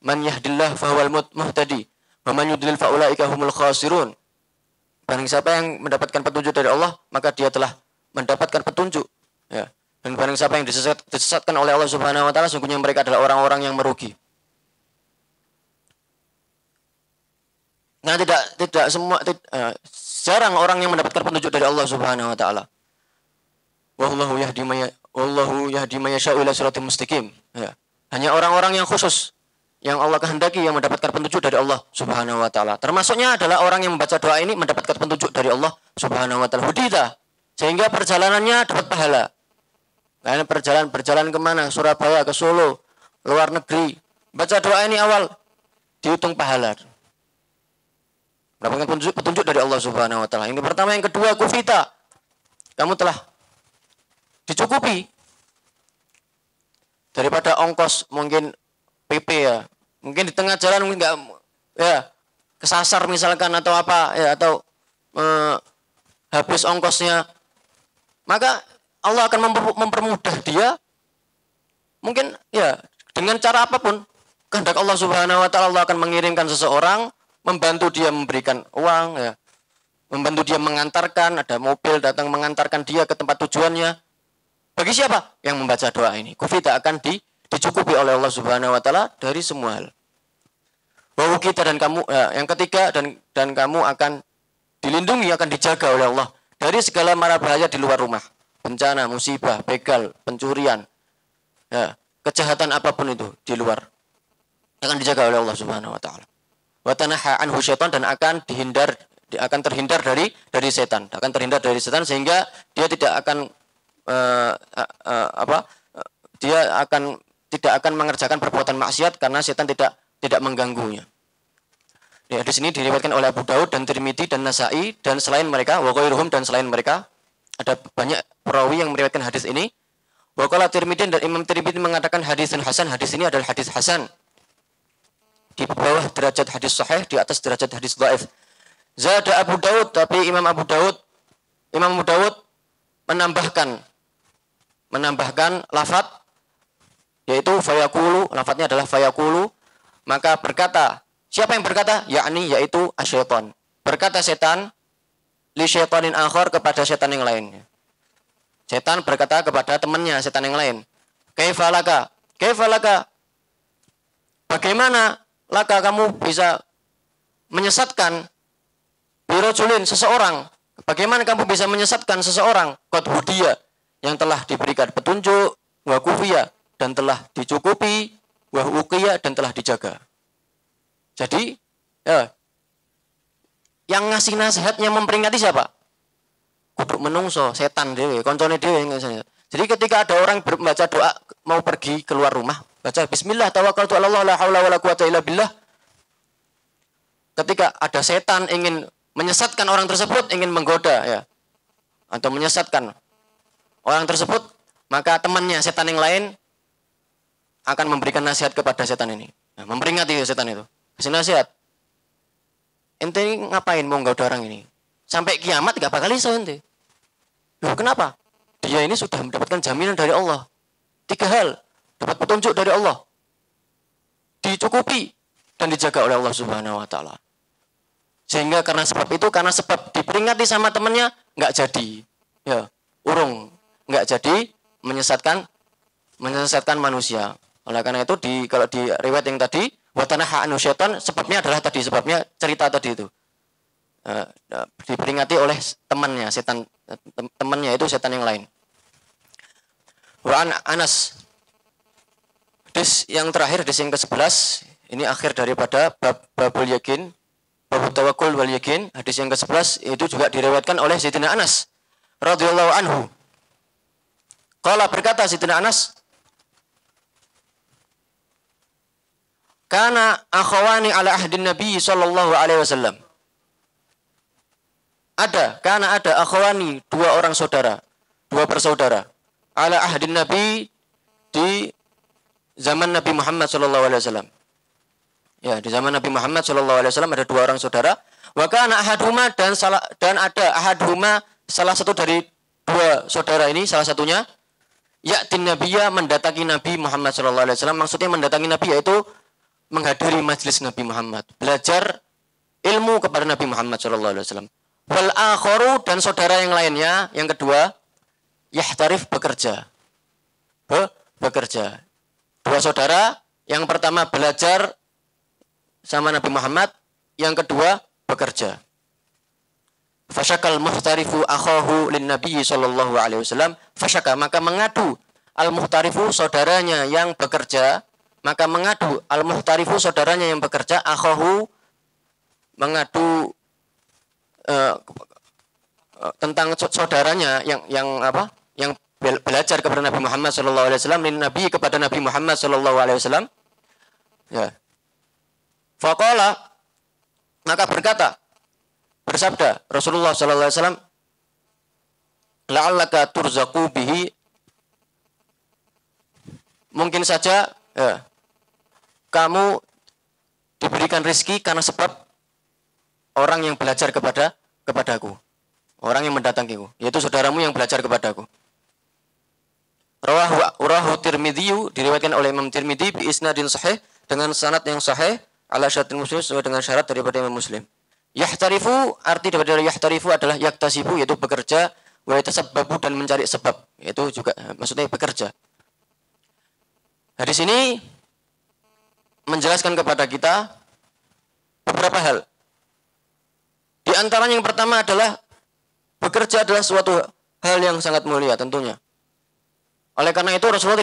Man yahdillah fahuwal muhtadi, wa man yudlil faulaika humul khasirun. Barang siapa yang mendapatkan petunjuk dari Allah, maka dia telah mendapatkan petunjuk. Ya. Dan barang siapa yang disesatkan oleh Allah Subhanahu wa taala, sungguhnya mereka adalah orang-orang yang merugi. Nah, tidak semua jarang orang yang mendapatkan petunjuk dari Allah Subhanahu wa taala. Wallahu yahdi may yasha'u ila siratal mustaqim. Ya. Hanya orang-orang yang khusus yang Allah kehendaki yang mendapatkan petunjuk dari Allah Subhanahu wa taala. Termasuknya adalah orang yang membaca doa ini mendapatkan petunjuk dari Allah Subhanahu wa taala. Hudita, sehingga perjalanannya dapat pahala. Karena berjalan kemana? Surabaya ke Solo, luar negeri. Baca doa ini awal dihitung pahala. Mendapatkan petunjuk dari Allah Subhanahu wa taala. Ini pertama. Yang kedua, kufita, kamu telah dicukupi daripada ongkos, mungkin PP ya, mungkin di tengah jalan mungkin nggak, ya, kesasar misalkan atau apa ya, atau habis ongkosnya, maka Allah akan mempermudah dia, mungkin ya dengan cara apapun, kehendak Allah Subhanahu wa taala. Allah akan mengirimkan seseorang membantu dia, memberikan uang, ya, membantu dia mengantarkan, ada mobil datang mengantarkan dia ke tempat tujuannya. Bagi siapa yang membaca doa ini, kufita, akan dicukupi oleh Allah Subhanahu wa taala dari semua hal. Wa kita, dan kamu, yang ketiga, dan kamu akan dilindungi, akan dijaga oleh Allah dari segala mara bahaya di luar rumah. Bencana, musibah, begal, pencurian, ya, kejahatan apapun itu di luar akan dijaga oleh Allah Subhanahu wa taala. Wa tanaha anhu syaitan, dan akan terhindar dari setan, akan terhindar dari setan, sehingga dia tidak akan tidak akan mengerjakan perbuatan maksiat karena setan tidak mengganggunya. Ya, di sini diriwayatkan oleh Abu Daud dan Tirmidzi dan Nasa'i, dan selain mereka, wa ghairuhum, dan selain mereka, ada banyak perawi yang meriwayatkan hadis ini. Wa qala Tirmidzi, dan Imam Tirmidzi mengatakan hadisun hasan, hadis ini adalah hadis hasan. Di bawah derajat hadis sahih, di atas derajat hadis dhaif. Zada Abu Daud, tapi Imam Abu Daud menambahkan lafaz, yaitu fayaqulu, lafaznya adalah fayaqulu, maka berkata, siapa yang berkata? Yakni, yaitu asyaitan. Berkata setan, li syaitanin akhar, kepada setan yang lain. Setan berkata kepada temannya, setan yang lain. Kaifalaka, bagaimana laka kamu bisa menyesatkan birojulin, seseorang? Bagaimana kamu bisa menyesatkan seseorang? Qad hudiya, yang telah diberikan petunjuk, wa kufiya, dan telah dicukupi, wa uqiya, dan telah dijaga. Jadi, ya, yang ngasih nasihat, yang memperingati siapa? Kudu menungso, setan dewe, koncone dewe. Jadi ketika ada orang membaca doa mau pergi keluar rumah, baca bismillah tawakkaltu 'ala Allah la haula wala quwata illa billah. Ketika ada setan ingin menyesatkan orang tersebut, ingin menggoda ya, atau menyesatkan orang tersebut, maka temannya setan yang lain akan memberikan nasihat kepada setan ini. Nah, memperingati setan itu. Kasih nasihat. Ente ini ngapain mau menggoda orang ini? Sampai kiamat gak bakal iso ente. Loh, kenapa? Dia ini sudah mendapatkan jaminan dari Allah. 3 hal. Dapat petunjuk dari Allah. Dicukupi dan dijaga oleh Allah Subhanahu wa taala. Sehingga karena sebab diperingati sama temannya nggak jadi. Ya, urung nggak jadi menyesatkan manusia. Oleh karena itu kalau di riwayat yang tadi watanaha anu syaitan, sebabnya cerita tadi itu. Diperingati oleh temannya, temannya itu setan yang lain. Wa Anas. Hadis yang terakhir, hadis yang ke-11, ini akhir daripada babul yakin, bab tawakkul wal yakin. Hadis yang ke-11 itu juga diriwayatkan oleh Sayyidina Anas radhiyallahu anhu. Qala, berkata Sayyidina Anas, kana akhawani ala ahdin Nabi sallallahu alaihi wasallam. Ada akhawani, 2 orang saudara, 2 bersaudara. Ala ahdin Nabi, di zaman Nabi Muhammad sallallahu alaihi wasallam. Ya, di zaman Nabi Muhammad sallallahu alaihi wasallam ada 2 orang saudara. Wa kana ahaduhuma, dan ada ahaduhuma, salah satu dari 2 saudara ini, salah satunya ya'tin nabiyya, mendatangi Nabi Muhammad sallallahu alaihi wasallam. Maksudnya mendatangi Nabi yaitu menghadiri majelis Nabi Muhammad, belajar ilmu kepada Nabi Muhammad sallallahu alaihi wasallam. Wal akharu, dan saudara yang lainnya, yang kedua, yahtarif, bekerja. Bekerja. 2 saudara, yang pertama belajar sama Nabi Muhammad, yang kedua bekerja. Fasyakal muhtarifu akhahu lin Nabi sallallahu alaihi wasallam. Fasyaka, maka mengadu al muhtarifu, saudaranya yang bekerja, maka mengadu al muhtarifu, saudaranya yang bekerja, akhahu, mengadu tentang saudaranya yang belajar kepada Nabi Muhammad sallallahu alaihi wasallam, lin Nabi, kepada Nabi Muhammad sallallahu alaihi wasallam. Ya. Faqala, maka bersabda Rasulullah sallallahu alaihi wasallam, la'allaka turzaqu bihi, mungkin saja ya, kamu diberikan rezeki karena sebab orang yang belajar kepadaku, orang yang mendatangiku, yaitu saudaramu yang belajar kepadaku. Rawahu Tirmidzi, diriwayatkan oleh Imam Tirmidzi bi isnadin sahih, dengan sanad yang sahih, ala syaratil Muslim, sesuai dengan syarat daripada Imam Muslim. Yahtarifu, arti daripada yahtarifu adalah yaktasibu, yaitu bekerja, wa yatasabbabu, dan mencari sebab, yaitu juga maksudnya bekerja. Hadis ini menjelaskan kepada kita beberapa hal. Di antaranya yang pertama adalah bekerja adalah suatu hal yang sangat mulia tentunya. Oleh karena itu Rasulullah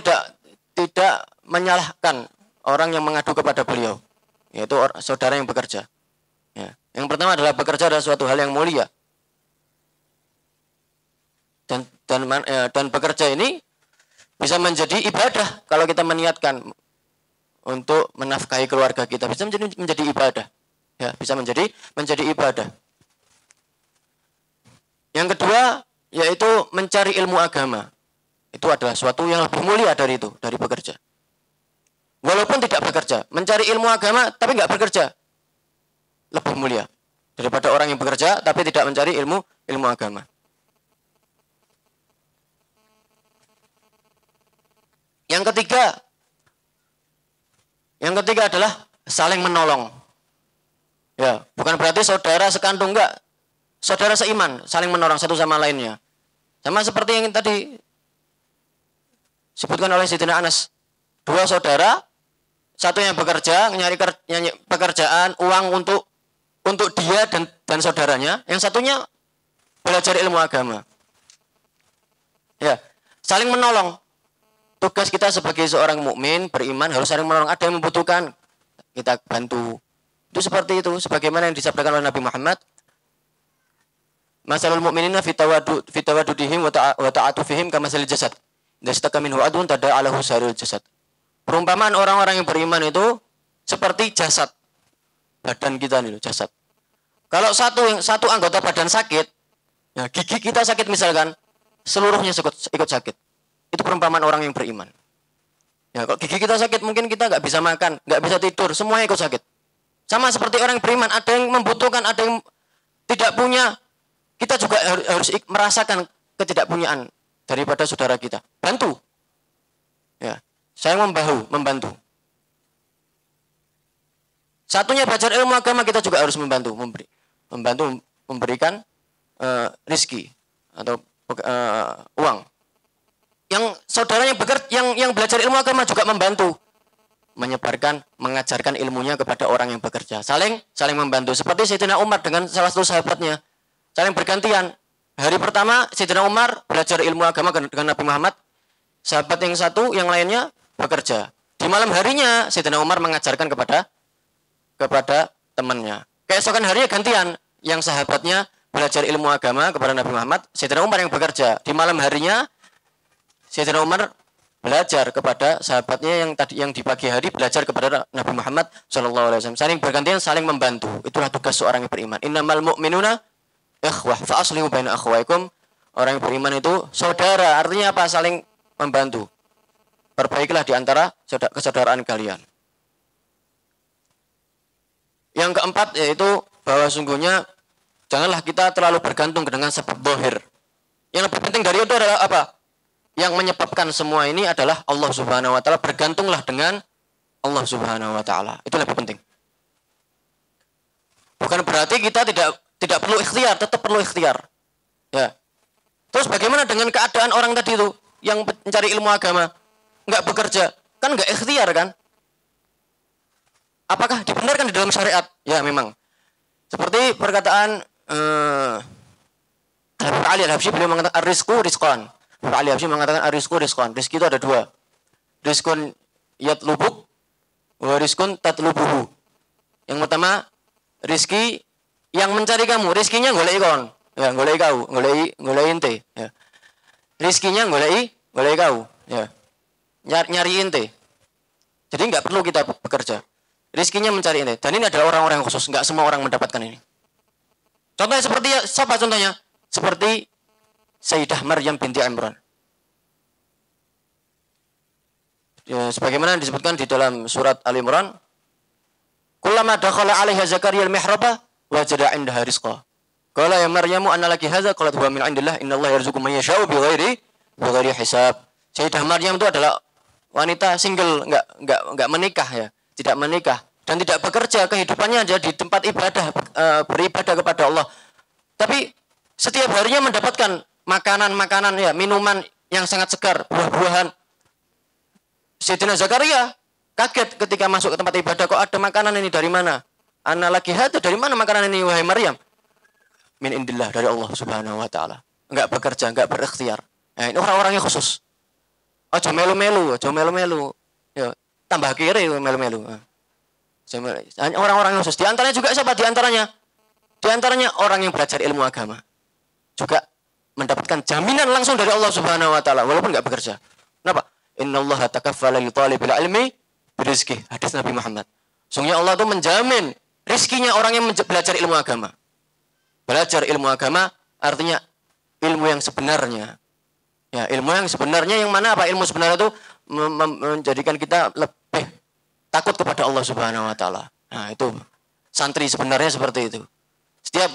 tidak menyalahkan orang yang mengadu kepada beliau, yaitu saudara yang bekerja. Ya. Yang pertama adalah bekerja adalah suatu hal yang mulia. Dan bekerja ini bisa menjadi ibadah kalau kita meniatkan untuk menafkahi keluarga kita, bisa menjadi ibadah. Ya, bisa menjadi ibadah. Yang kedua, yaitu mencari ilmu agama. Itu adalah suatu yang lebih mulia dari bekerja. Walaupun tidak bekerja, mencari ilmu agama tapi nggak bekerja, lebih mulia daripada orang yang bekerja tapi tidak mencari ilmu agama. Yang ketiga adalah saling menolong. Ya, bukan berarti saudara sekandung, enggak. Saudara seiman, saling menolong satu sama lainnya. Sama seperti yang tadi disebutkan oleh Sayyidina Anas. 2 saudara, satu yang bekerja, nyari pekerjaan, uang untuk dia dan saudaranya. Yang satunya belajar ilmu agama. Ya, saling menolong. Tugas kita sebagai seorang mukmin beriman harus saling menolong. Ada yang membutuhkan, kita bantu. Itu seperti itu, sebagaimana yang disabdakan oleh Nabi Muhammad, masalul mu'minina fi tawaddudihim wa ta'atufihim kamasalil jasad. Dastaka minhu adun tada'alahu saril jasad. Perumpamaan orang-orang yang beriman itu seperti jasad. Badan kita nih, jasad. Kalau satu anggota badan sakit, ya gigi kita sakit misalkan, seluruhnya ikut sakit. Itu perumpamaan orang yang beriman. Ya, kalau gigi kita sakit, mungkin kita nggak bisa makan, nggak bisa tidur, semuanya ikut sakit. Sama seperti orang yang beriman, ada yang membutuhkan, ada yang tidak punya. Kita juga harus merasakan ketidakpunyaan daripada saudara kita. Bantu. Ya, saya membantu. Satunya belajar ilmu agama, kita juga harus membantu memberikan rizki atau uang. Yang saudaranya yang belajar ilmu agama juga membantu menyebarkan, mengajarkan ilmunya kepada orang yang bekerja. Saling membantu. Seperti Sayyidina Umar dengan salah satu sahabatnya, saling bergantian. Hari pertama Sayyidina Umar belajar ilmu agama dengan Nabi Muhammad. Sahabat yang satu, yang lainnya bekerja. Di malam harinya Sayyidina Umar mengajarkan kepada temannya. Keesokan harinya gantian, yang sahabatnya belajar ilmu agama kepada Nabi Muhammad, Sayyidina Umar yang bekerja. Di malam harinya Sayyidina Umar belajar kepada sahabatnya yang di pagi hari belajar kepada Nabi Muhammad SAW. Saling bergantian, saling membantu. Itulah tugas seorang yang beriman. Innamal mu'minuna ikhwah fa aslihu baina akhwaikum. Orang yang beriman itu saudara. Artinya apa? Saling membantu. Perbaikilah di antara kesaudaraan kalian. Yang keempat yaitu bahwa sungguhnya janganlah kita terlalu bergantung dengan sebab zahir. Yang lebih penting dari itu adalah apa? Yang menyebabkan semua ini adalah Allah Subhanahu wa taala. Bergantunglah dengan Allah Subhanahu wa taala. Itu lebih penting. Bukan berarti kita tidak perlu ikhtiar, tetap perlu ikhtiar. Ya. Terus bagaimana dengan keadaan orang tadi itu yang mencari ilmu agama, enggak bekerja, kan enggak ikhtiar kan? Apakah dibenarkan di dalam syariat? Ya memang. Seperti perkataan Ali Al-Habsyi, beliau mengatakan ar-rizqu rizqan. Ali Al-Habsyi mengatakan ar-rizqu rizqan. Rizki itu ada dua. Rizqun yatlubuk wa rizqun tatlubuhu. Yang pertama, rizki yang mencari kamu, rizkinya golek kon. Ya, golek kau, golek ente, ya. Rizkinya golek kau, ya. Nyari ente. Jadi enggak perlu kita bekerja. Rizkinya mencari ini. Dan ini adalah orang-orang yang khusus. Enggak semua orang mendapatkan ini. Contohnya seperti siapa contohnya? Seperti Sayyidah Maryam binti Imran. Ya, sebagaimana disebutkan di dalam surat Al-Imran, kullama dakhala 'alaiha Zakaria al-mihraba wajada 'indaha rizqa. Qala ya Maryamu anna laki hadza? Qalat huwa min 'indillah. Innallaha yarzuqu man yasha'u bighairi hisab. Sayyidah Maryam itu adalah wanita single, enggak menikah ya. Tidak menikah dan tidak bekerja, kehidupannya aja di tempat ibadah, beribadah kepada Allah. Tapi setiap harinya mendapatkan makanan ya, minuman yang sangat segar, buah-buahan. Sayyidina Zakaria kaget ketika masuk ke tempat ibadah, kok ada makanan ini, dari mana? Ana lagi hati, dari mana makanan ini wahai Maryam? Min indillah, dari Allah Subhanahu wa taala. Enggak bekerja, enggak berikhtiar. Nah, ini orang-orang yang khusus. Aja melu-melu. Ya, tambah kiri melu-melu. Orang-orang yang khusus. Di antaranya juga siapa? Di antaranya orang yang belajar ilmu agama. Juga mendapatkan jaminan langsung dari Allah Subhanahu wa taala walaupun enggak bekerja. Kenapa? Innallaha takaffala li talibil ilmi birizqih. Hadis Nabi Muhammad. Sungguhnya Allah itu menjamin rizkinya orang yang belajar ilmu agama. Belajar ilmu agama artinya ilmu yang sebenarnya. Ya, ilmu yang sebenarnya yang mana apa? Ilmu sebenarnya itu menjadikan kita lebih takut kepada Allah Subhanahu wa taala. Nah, itu santri sebenarnya seperti itu. Setiap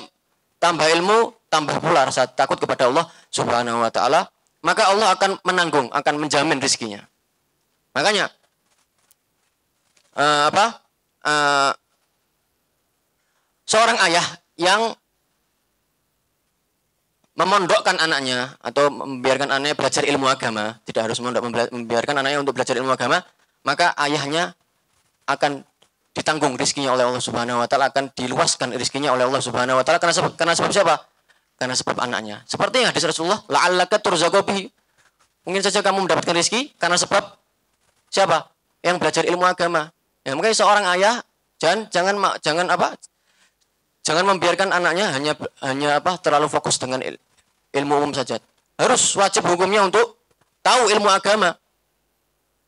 tambah ilmu, tambah pula rasa takut kepada Allah Subhanahu wa taala, maka Allah akan menanggung, akan menjamin rizkinya. Makanya seorang ayah yang memondokkan anaknya atau membiarkan anaknya belajar ilmu agama, tidak harus membiarkan anaknya untuk belajar ilmu agama, maka ayahnya akan ditanggung rizkinya oleh Allah Subhanahu wa taala, akan diluaskan rizkinya oleh Allah Subhanahu wa taala karena sebab siapa? Karena sebab anaknya. Seperti yang hadis Rasulullah, la'allaka turzaqu bihi. Mungkin saja kamu mendapatkan rizki karena sebab siapa? Yang belajar ilmu agama. Ya, mungkin seorang ayah Jangan apa? Jangan membiarkan anaknya hanya terlalu fokus dengan ilmu umum saja. Harus wajib hukumnya untuk tahu ilmu agama.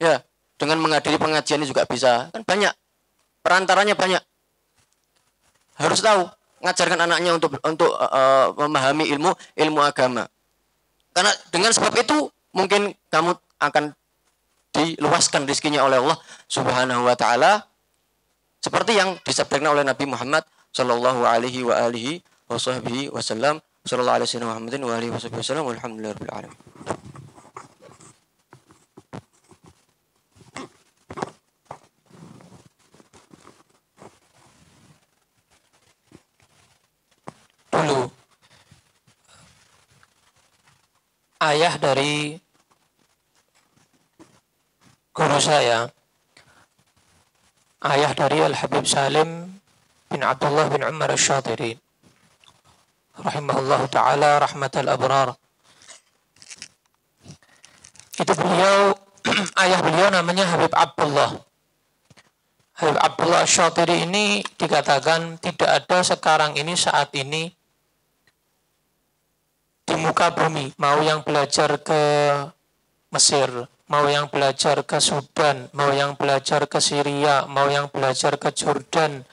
Ya, dengan menghadiri pengajian ini juga bisa. Kan banyak perantaranya banyak. Harus tahu, ngajarkan anaknya untuk memahami ilmu agama. Karena dengan sebab itu mungkin kamu akan diluaskan rezekinya oleh Allah Subhanahu wa taala seperti yang disabdakan oleh Nabi Muhammad sallallahu alaihi wa alihi wasallam. Sallallahu alaihi Muhammadin wa alihi wasallam. Walhamdulillahirabbil alamin. Dulu ayah dari guru saya, ayah dari Al-Habib Salim bin Abdullah bin Umar Asy-Syatiri rahimahullah ta'ala rahmatal abrar. Itu beliau, ayah beliau namanya Habib Abdullah. Habib Abdullah Asy-Syatiri ini dikatakan tidak ada sekarang ini, saat ini di muka bumi, mau yang belajar ke Mesir, mau yang belajar ke Sudan, mau yang belajar ke Syria, mau yang belajar ke Jordan,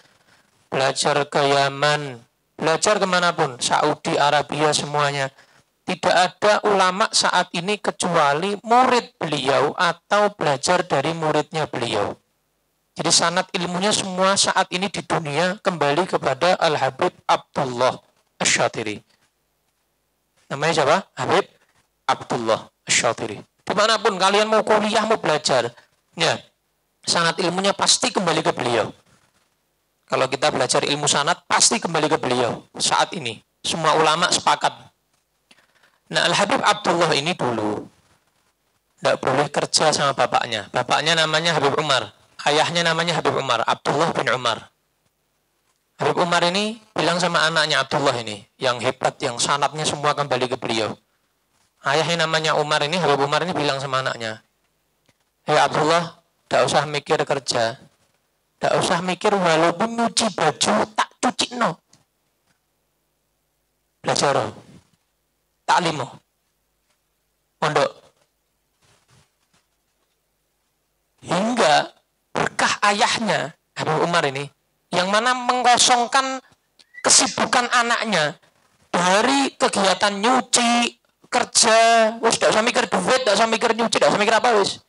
belajar ke Yaman, belajar kemanapun, Saudi Arabia, semuanya. Tidak ada ulama saat ini kecuali murid beliau atau belajar dari muridnya beliau. Jadi sanad ilmunya semua saat ini di dunia kembali kepada Al-Habib Abdullah Asy-Syatiri. Namanya siapa? Habib Abdullah Asy-Syatiri. Dimanapun kalian mau kuliah, mau belajar, ya, sanad ilmunya pasti kembali ke beliau. Kalau kita belajar ilmu sanad, pasti kembali ke beliau. Saat ini, semua ulama sepakat. Nah, Al-Habib Abdullah ini dulu tidak boleh kerja sama bapaknya. Bapaknya namanya Habib Umar. Ayahnya namanya Habib Umar, Abdullah bin Umar. Habib Umar ini bilang sama anaknya Abdullah ini, yang hebat, yang sanadnya semua kembali ke beliau. Ayahnya namanya Umar ini, Habib Umar ini bilang sama anaknya, "Hei Abdullah, tidak usah mikir kerja. Tidak usah mikir walaupun nyuci baju, tak cuci no. Belajar, taklim, pondok." Hingga berkah ayahnya, Habib Umar ini, yang mana mengosongkan kesibukan anaknya dari kegiatan nyuci, kerja, wis tidak usah mikir duit, tidak usah mikir nyuci, tidak usah mikir apa, wis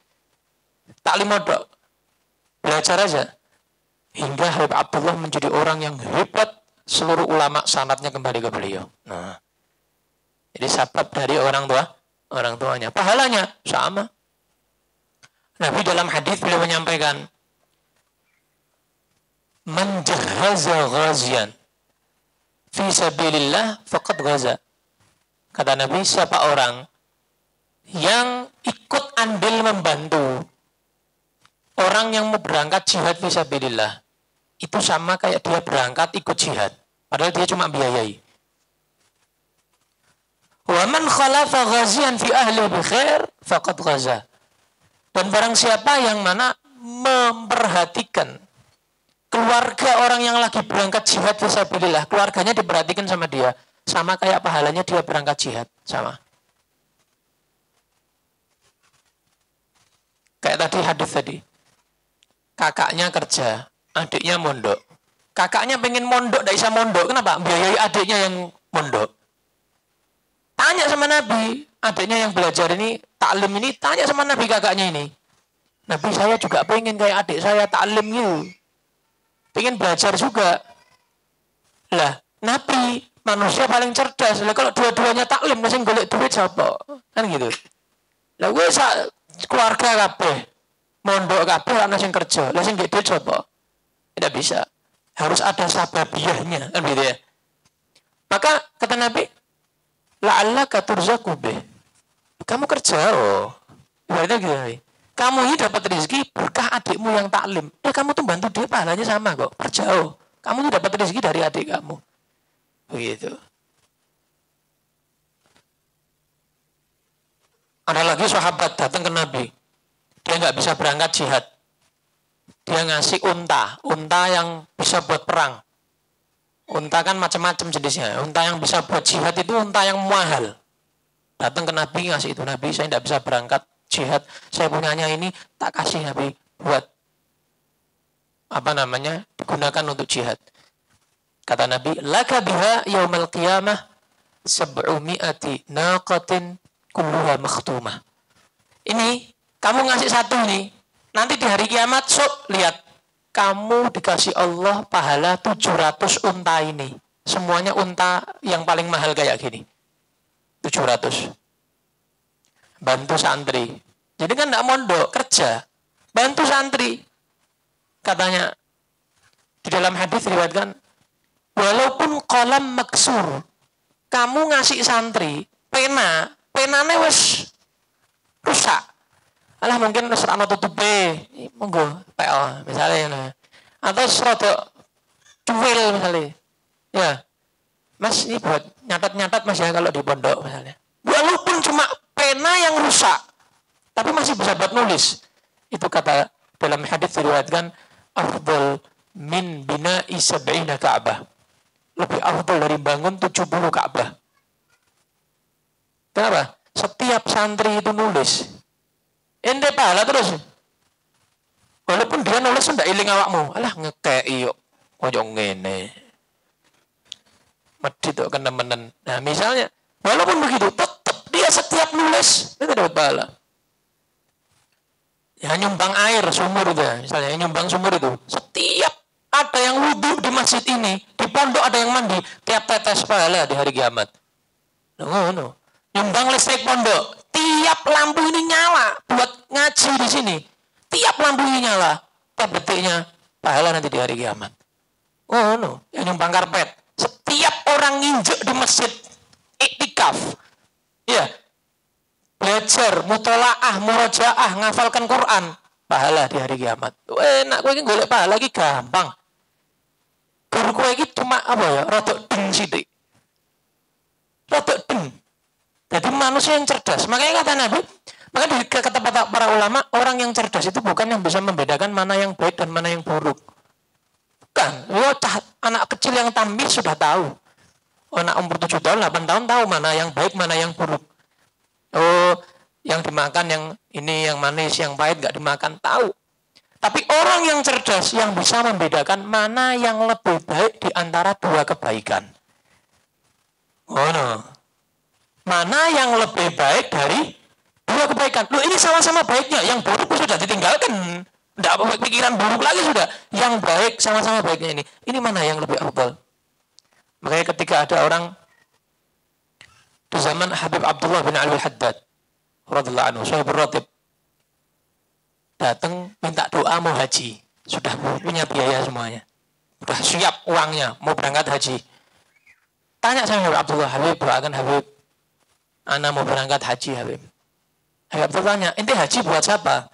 taklim modok, belajar aja. Hingga Habib Abdullah menjadi orang yang hebat, seluruh ulama sanadnya kembali ke beliau. Nah, jadi sebab dari orang tuanya, pahalanya sama. Nabi dalam hadis beliau menyampaikan, "Man jahaza ghazian fi sabilillah faqad ghaza." Kata Nabi, siapa orang yang ikut andil membantu orang yang mau berangkat jihad fi sabilillah, itu sama kayak dia berangkat ikut jihad, padahal dia cuma biayai. Wa man khalafa ghazian fi ahli bi khair faqad ghaza. Dan barang siapa yang mana memperhatikan keluarga orang yang lagi berangkat jihad fisabilillah, keluarganya diperhatikan sama dia, sama kayak pahalanya dia berangkat jihad, sama. Kayak tadi hadis tadi, kakaknya kerja, adiknya mondok. Kakaknya pengen mondok, tidak bisa mondok, kenapa? Biayai adiknya yang mondok. Tanya sama Nabi, adiknya yang belajar ini, taklim ini, tanya sama Nabi kakaknya ini. Nabi, saya juga pengen kayak adik saya taklim gitu. Pengen belajar juga. Lah, Nabi manusia paling cerdas. Lah kalau dua-duanya taklim, mesti golek duit siapa? Kan gitu. Lah gue keluarga kabeh, mondok kabeh ana sing kerja. Lah sing gak duit siapa? Tidak bisa. Harus ada sababiyahnya, kan gitu ya. Maka kata Nabi, la'allaka turzaqu bih. Kamu kerja, ibaratnya gitu Nabi. Kamu ini dapat rezeki berkah adikmu yang taklim. Kamu tuh bantu dia, pahalanya sama kok. Kerja, kamu tuh dapat rezeki dari adik kamu. Begitu. Ada lagi sahabat datang ke Nabi. Dia nggak bisa berangkat jihad. Dia ngasih unta yang bisa buat perang. Unta kan macam-macam jenisnya. Unta yang bisa buat jihad itu unta yang mahal. Datang ke Nabi ngasih itu, Nabi saya tidak bisa berangkat jihad, saya punyanya ini, tak kasih Nabi buat digunakan untuk jihad. Kata Nabi, laka biha yaumal qiyamah 700 naqatin kulluha makhtumah. Ini kamu ngasih satu nih, nanti di hari kiamat lihat kamu dikasih Allah pahala 700 unta ini. Semuanya unta yang paling mahal kayak gini. 700. Bantu santri. Jadi kan enggak mondok, kerja. Bantu santri. Katanya di dalam hadis diriwayatkan, walaupun qalam maksur, kamu ngasih santri penane wis rusak. Alah mungkin wis ana tutupe, monggo PO misalnya. Atau serodok cuwil misalnya. Ya. Mas ini buat nyatat-nyatat Mas ya kalau di pondok misalnya. Walaupun cuma pena yang rusak, tapi masih bisa buat nulis. Itu kata dalam hadis diriwayatkan, afdal min bina'i sab'ina Ka'bah. Lebih afdal dari bangun 70 Ka'bah. Kenapa? Setiap santri itu nulis. Ente pahala terus. Walaupun dia nulis ndak iling awakmu. Alah ngekei yuk. Koyo ngene. Medit kok kenemenen. Nah, misalnya walaupun begitu, tetap dia setiap nulis itu dapat pahala. Ya nyumbang air sumur itu, misalnya nyumbang sumur itu, setiap ada yang wudhu di masjid ini, di pondok ada yang mandi, tiap tetes pahala di hari kiamat. No. Nyumbang listrik pondok, tiap lampu ini nyala buat ngaji di sini, tiap lampu ini nyala, tiap detiknya pahala nanti di hari kiamat. Yang nyumbang karpet, setiap orang nginjek di masjid iktikaf, ya belajar mutolaah, murojaah, ngafalkan Quran, pahala di hari kiamat. Enak kowe iki golek pahala iki gampang. Guru kowe iki cuma rodok deng sithik. Rodok deng. Jadi manusia yang cerdas. Makanya kata Nabi, kata para ulama, orang yang cerdas itu bukan yang bisa membedakan mana yang baik dan mana yang buruk. Bukan. Anak kecil yang tambih sudah tahu. Anak umur 7 tahun, 8 tahun tahu mana yang baik, mana yang buruk. Yang dimakan yang ini, yang manis, yang pahit gak dimakan, tahu. Tapi orang yang cerdas yang bisa membedakan mana yang lebih baik di antara dua kebaikan. Mana yang lebih baik dari dua kebaikan. Loh, ini sama-sama baiknya, yang buruk sudah ditinggalkan. Tidak apa pikiran buruk lagi sudah. Yang baik sama-sama baiknya ini. Ini mana yang lebih afdal? Makanya ketika ada orang di zaman Habib Abdullah bin Ali Haddad radhiyallahu anhu, Sahibur Ratib, datang minta doa mau haji, sudah punya biaya semuanya, sudah siap uangnya mau berangkat haji. Tanya sama Habib Abdullah, Habib doakan Habib, ana mau berangkat haji Habib. Habib Abdullah tanya, ente haji buat siapa?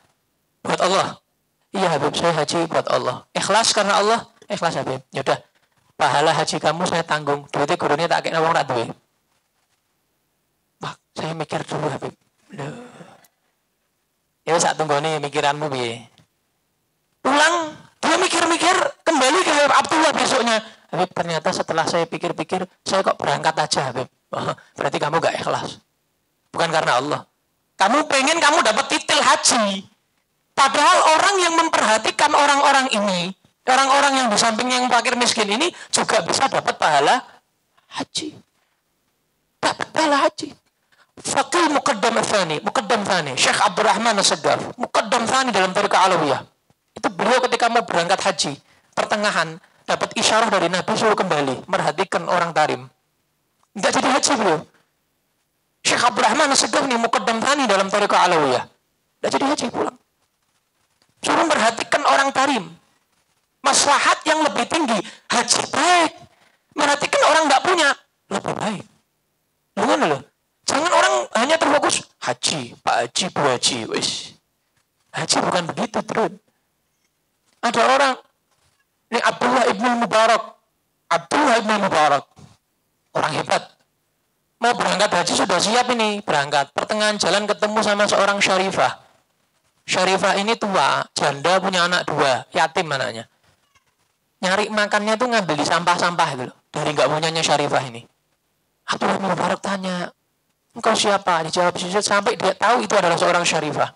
Buat Allah. Iya Habib, saya haji buat Allah. Ikhlas karena Allah? Ikhlas Habib. Yaudah, pahala haji kamu saya tanggung, duitnya gurunya tak kena wong rak duwe. Wah, saya mikir dulu Habib. Ya sak tunggone mikiranmu piye. Pulang, dia mikir-mikir, kembali ke Habib Abdullah besoknya. Habib, ternyata setelah saya pikir-pikir, saya kok berangkat aja Habib. Berarti kamu gak ikhlas. Bukan karena Allah. Kamu pengen kamu dapat titel haji. Padahal orang yang memperhatikan orang-orang ini, orang-orang yang di samping yang fakir miskin ini juga bisa dapat pahala haji. Dapat pahala haji. Faqih Muqaddam Thani, Syekh Abdurrahman As-Saggaf, Muqaddam Thani dalam Tariqah Alawiyah. Itu beliau ketika mau berangkat haji, pertengahan dapat isyarah dari Nabi suruh kembali, merhatikan orang tarim. Enggak jadi haji beliau. Syekh Abdurrahman As-Saggaf ini Muqaddam Thani dalam Tariqah Alawiyah. Enggak jadi haji, pulang. Suruh merhatikan orang tarim. Maslahat yang lebih tinggi, haji baik. Merhatikan orang enggak punya, lebih baik. Loh. Jangan orang hanya terfokus haji, Pak Haji, Bu Haji, wis. Haji bukan begitu, terus. Ada orang, ini Abdullah ibn Mubarak, orang hebat. Mau berangkat haji sudah siap ini, berangkat. Pertengahan jalan ketemu sama seorang syarifah. Syarifah ini tua, janda punya anak 2, yatim anaknya. Nyari makannya tuh ngambil di sampah-sampah itu loh. Dari nggak punyanya Syarifah ini. Abdullah bin Mubarak tanya, engkau siapa? Dijawab sujud sampai dia tahu itu adalah seorang Syarifah.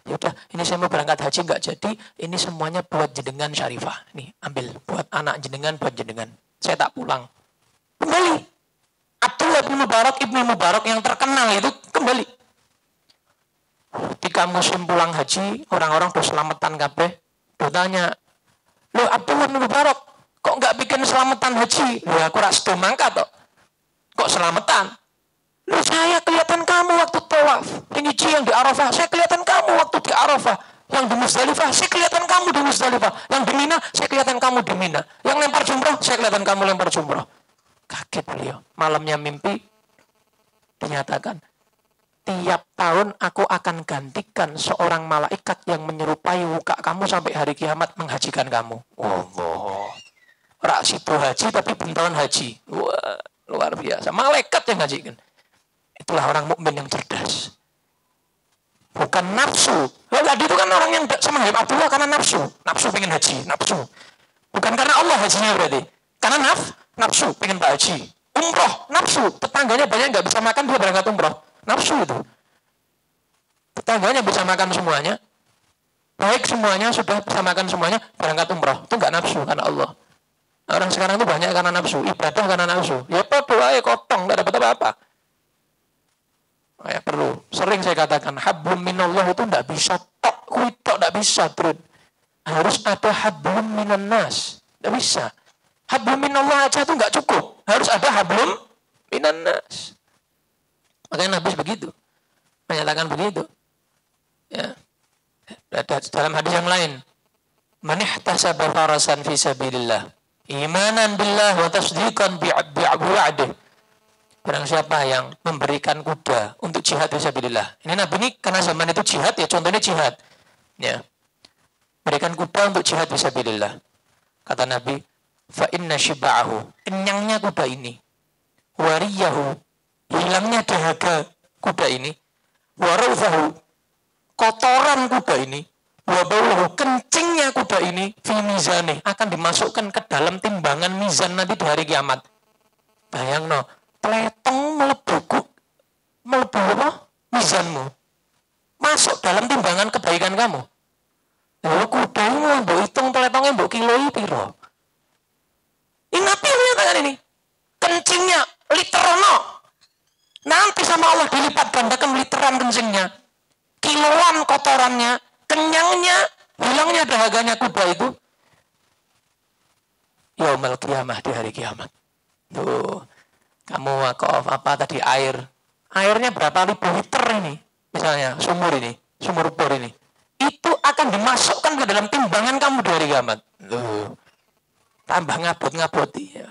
Ya udah, ini saya mau berangkat haji nggak jadi, ini semuanya buat jenengan Syarifah. Nih, ambil buat anak jenengan, buat jenengan. Saya tak pulang. Kembali. Abdullah bin Mubarak, Ibnu Mubarak yang terkenal itu kembali. Ketika musim pulang haji, orang-orang tuh selamatan kabeh. Bertanya, "Loh Abdullah bin Mubarak, kok nggak bikin selamatan haji?" "Loh aku rak sedo mangkat kok. Kok selamatan?" "Loh saya kelihatan kamu waktu tawaf. Ini yang di Arafah, saya kelihatan kamu waktu di Arafah. Yang di Muzdalifah, saya kelihatan kamu di Muzdalifah. Yang di Mina, saya kelihatan kamu di Mina. Yang lempar jumroh, saya kelihatan kamu lempar jumroh." Kaget beliau. Malamnya mimpi, dinyatakan, "Tiap tahun aku akan gantikan seorang malaikat yang menyerupai muka kamu sampai hari kiamat menghajikan kamu." Allah. Rak situ haji tapi bentuan haji. Wah, luar biasa. Malaikat yang hajikan. Itulah orang mukmin yang cerdas. Bukan nafsu. Tadi itu kan orang yang sama Abdullah karena nafsu. Nafsu pengen haji, nafsu. Bukan karena Allah hajinya berarti. Karena nafsu pengen Pak Haji. Umroh, nafsu. Tetangganya banyak nggak bisa makan, dia berangkat umroh. Nafsu itu. Tetangganya bisa makan semuanya. Baik semuanya, sudah bisa makan semuanya, berangkat umroh. Itu nggak nafsu, karena Allah. Orang sekarang itu banyak karena nafsu. Ibadah karena nafsu. Ya podo aja kotong, nggak dapat apa-apa. Ya perlu. Sering saya katakan, hablum minallah itu nggak bisa tok. Kuitok nggak bisa, Trud. Harus ada hablum minan nas. Nggak bisa. Hablum minallah aja itu nggak cukup. Harus ada hablum minan nas. Makanya Nabi begitu. Menyatakan begitu. Ya. Dalam hadis yang lain. Man ihtasaba farasan fi sabilillah. Imanan billah wa tasdiqan bi'wa'dih. Barang siapa yang memberikan kuda untuk jihad fi sabilillah. Ini Nabi ini karena zaman itu jihad ya, contohnya jihad. Ya. Berikan kuda untuk jihad fi sabilillah. Kata Nabi, fa inna shiba'ahu, kenyangnya kuda ini, wariyahu, hilangnya dahaga kuda ini, warawfahu, kotoran kuda ini, wabawlahu, kencingnya kuda ini, fi mizani, akan dimasukkan ke dalam timbangan mizan nanti di hari kiamat. Bayang no, teletong melebu apa? Mizanmu. Masuk dalam timbangan kebaikan kamu. Lalu kuda ini mbok hitung teletongnya mbok kiloi piro. Ini Nabi menyatakan ini. Kencingnya literono. Nanti sama Allah dilipat gandakan literan kencingnya. Kiloan kotorannya. Kenyangnya. Hilangnya dahaganya kuda itu. Yaumul qiyamah, di hari kiamat. Tuh. Kamu wakaf apa tadi air. Airnya berapa ribu liter ini. Misalnya sumur ini. Sumur bor ini. Itu akan dimasukkan ke dalam timbangan kamu di hari kiamat. Tuh. Tambah ngabut-ngabuti. Ya.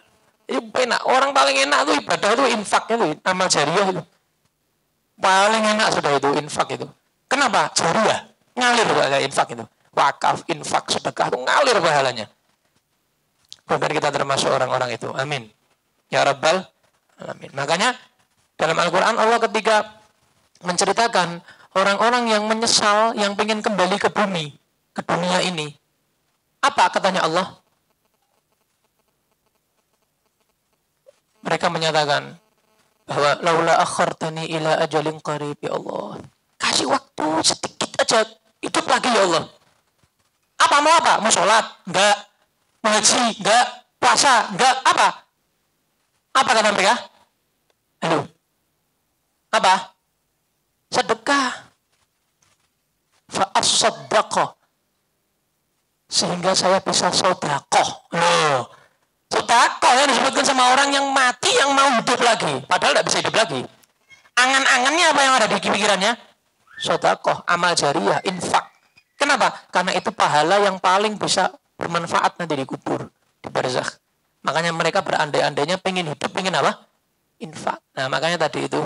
Itu enak. Orang paling enak itu ibadah itu infak itu. Amal jariah itu. Paling enak sudah itu infak itu. Kenapa? Jariah. Ngalir pahala infak itu. Wakaf, infak, sedekah itu ngalir pahalanya. Bukan kita termasuk orang-orang itu. Amin. Ya Rabbal Alamin. Makanya dalam Al-Quran Allah ketika menceritakan orang-orang yang menyesal, yang pengen kembali ke bumi, ke dunia ini. Apa katanya Allah? Mereka menyatakan bahwa laula akhartani ila ajalin qarib, ya Allah. Kasih waktu sedikit aja hidup lagi ya Allah. Apa mau apa? Mau sholat? Enggak. Mau haji? Enggak. Puasa? Enggak. Apa? Apa kata mereka? Halo. Apa? Sedekah. Fa'as-saddaqah. Sehingga saya bisa sodakoh. Loh. Sodakoh yang disebutkan sama orang yang mati yang mau hidup lagi. Padahal tidak bisa hidup lagi. Angan-angannya apa yang ada di pikirannya? Sodakoh, amal jariah, infak. Kenapa? Karena itu pahala yang paling bisa bermanfaat nanti di kubur, di barzakh. Makanya mereka berandai-andainya pengen hidup, pengen apa? Infak. Nah makanya tadi itu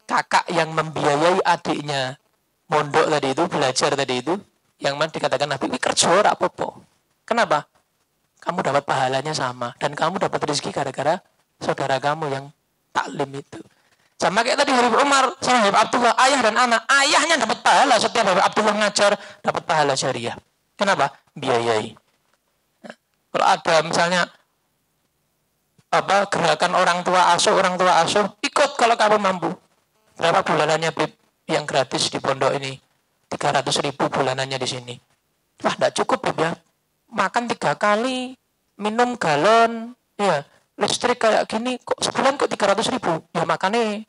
kakak yang membiayai adiknya mondok tadi itu, belajar tadi itu, yang mana dikatakan Nabi, kerja ora apa-apa. Kenapa? Kamu dapat pahalanya sama dan kamu dapat rezeki gara-gara saudara kamu yang taklim itu. Sama kayak tadi Habib Umar sama Habib Abdullah, ayah dan anak. Ayahnya dapat pahala setiap Habib Abdullah ngajar, dapat pahala syariah. Kenapa? Biayai. Kalau ada misalnya gerakan orang tua asuh, ikut kalau kamu mampu. Berapa bulanannya Bib yang gratis di pondok ini? 300.000 bulanannya di sini. Wah, enggak cukup Bib ya. Makan 3 kali, minum galon, ya. Listrik kayak gini kok sebulan kok 300.000. Ya makanya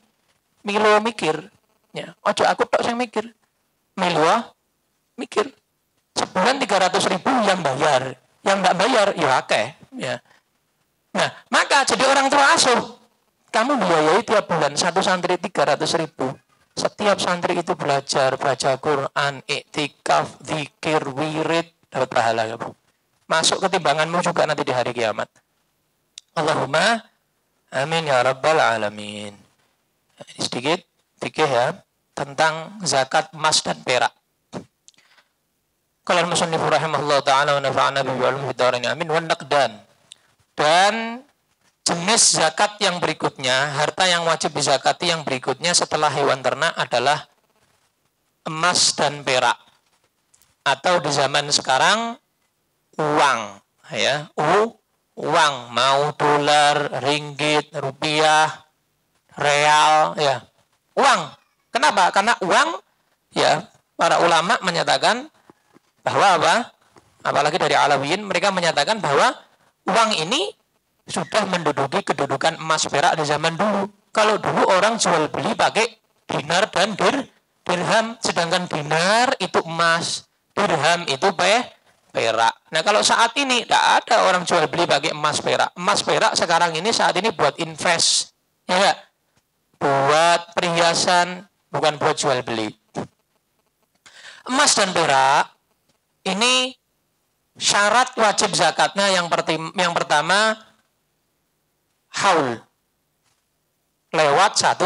Milo mikir, ya. Ojo aku tok sing mikir. Milo mikir. Sebulan 300.000 yang bayar, yang enggak bayar ya akeh, ya. Nah, maka jadi orang tua asuh, kamu biayai tiap bulan satu santri 300.000. Setiap santri itu belajar, baca Quran, iktikaf, zikir, wirid, dapat pahala kamu. Masuk ke timbanganmu juga nanti di hari kiamat. Allahumma amin ya rabbal alamin. Ini sedikit fikih ya tentang zakat emas dan perak. Qala al-musannif rahimahullah ta'ala wa nafa'ana bihi wa alihi fid amin wa naqdan. Dan jenis zakat yang berikutnya, harta yang wajib dizakati yang berikutnya setelah hewan ternak adalah emas dan perak. Atau di zaman sekarang uang, ya, uang, mau dolar, ringgit, rupiah, real, ya. Uang. Kenapa? Karena uang, ya, para ulama menyatakan bahwa apa? Apalagi dari Alawiyin, mereka menyatakan bahwa uang ini sudah menduduki kedudukan emas perak di zaman dulu. Kalau dulu orang jual beli pakai dinar dan dirham, sedangkan dinar itu emas, dirham itu perak. Nah kalau saat ini tidak ada orang jual beli pakai emas perak. Emas perak sekarang ini saat ini buat invest, ya gak? Buat perhiasan, bukan buat jual beli. Emas dan perak ini syarat wajib zakatnya yang pertama haul, lewat 1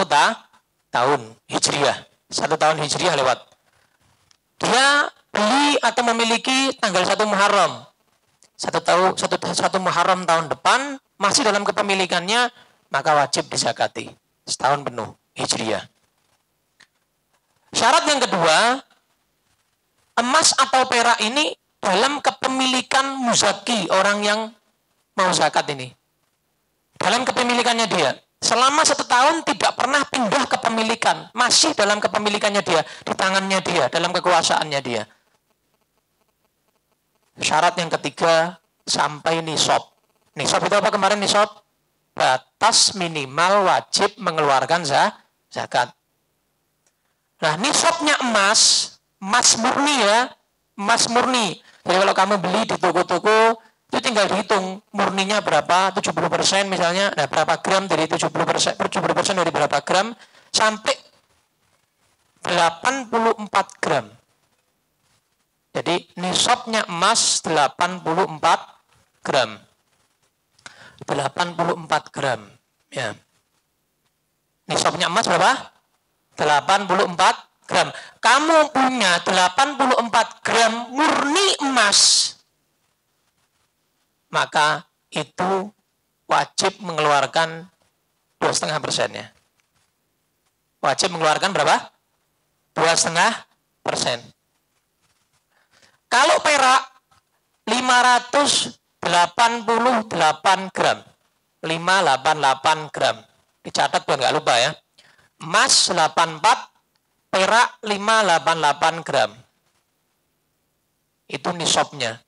tahun hijriah, 1 tahun hijriah lewat. Dia beli atau memiliki tanggal 1 Muharram, 1 Muharram tahun depan masih dalam kepemilikannya, maka wajib dizakati setahun penuh hijriah. Syarat yang kedua, emas atau perak ini dalam kepemilikan muzaki, orang yang mau zakat ini. Dalam kepemilikannya dia. Selama 1 tahun tidak pernah pindah kepemilikan. Masih dalam kepemilikannya dia. Di tangannya dia. Dalam kekuasaannya dia. Syarat yang ketiga, sampai nisab. Nisab itu apa kemarin nisab? Batas minimal wajib mengeluarkan zakat. Nah, nisabnya emas murni ya. Emas murni. Jadi kalau kamu beli di toko-toko, itu tinggal dihitung murninya berapa, 70% misalnya, nah berapa gram dari 70% dari berapa gram sampai 84 gram. Jadi nisabnya emas 84 gram. 84 gram. Ya. Nisabnya emas berapa? 84 gram. Kamu punya 84 gram murni emas, maka itu wajib mengeluarkan 2,5%-nya. Wajib mengeluarkan berapa? 2,5%. Kalau perak 588 gram. 588 gram. Dicatat biar nggak lupa ya. Emas 84, perak 588 gram. Itu nisabnya.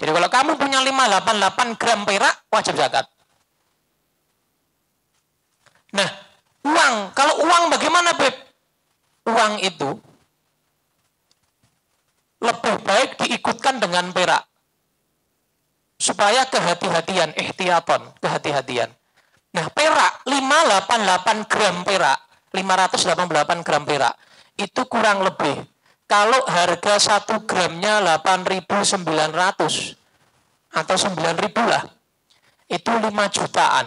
Jadi kalau kamu punya 588 gram perak, wajib zakat. Nah, uang. Kalau uang bagaimana, Beb? Uang itu lebih baik diikutkan dengan perak. Supaya kehati-hatian, ihtiyaton, kehati-hatian. Nah, perak, 588 gram perak, 588 gram perak, itu kurang lebih. Kalau harga 1 gramnya 8.900 atau 9.000 lah, itu 5 jutaan.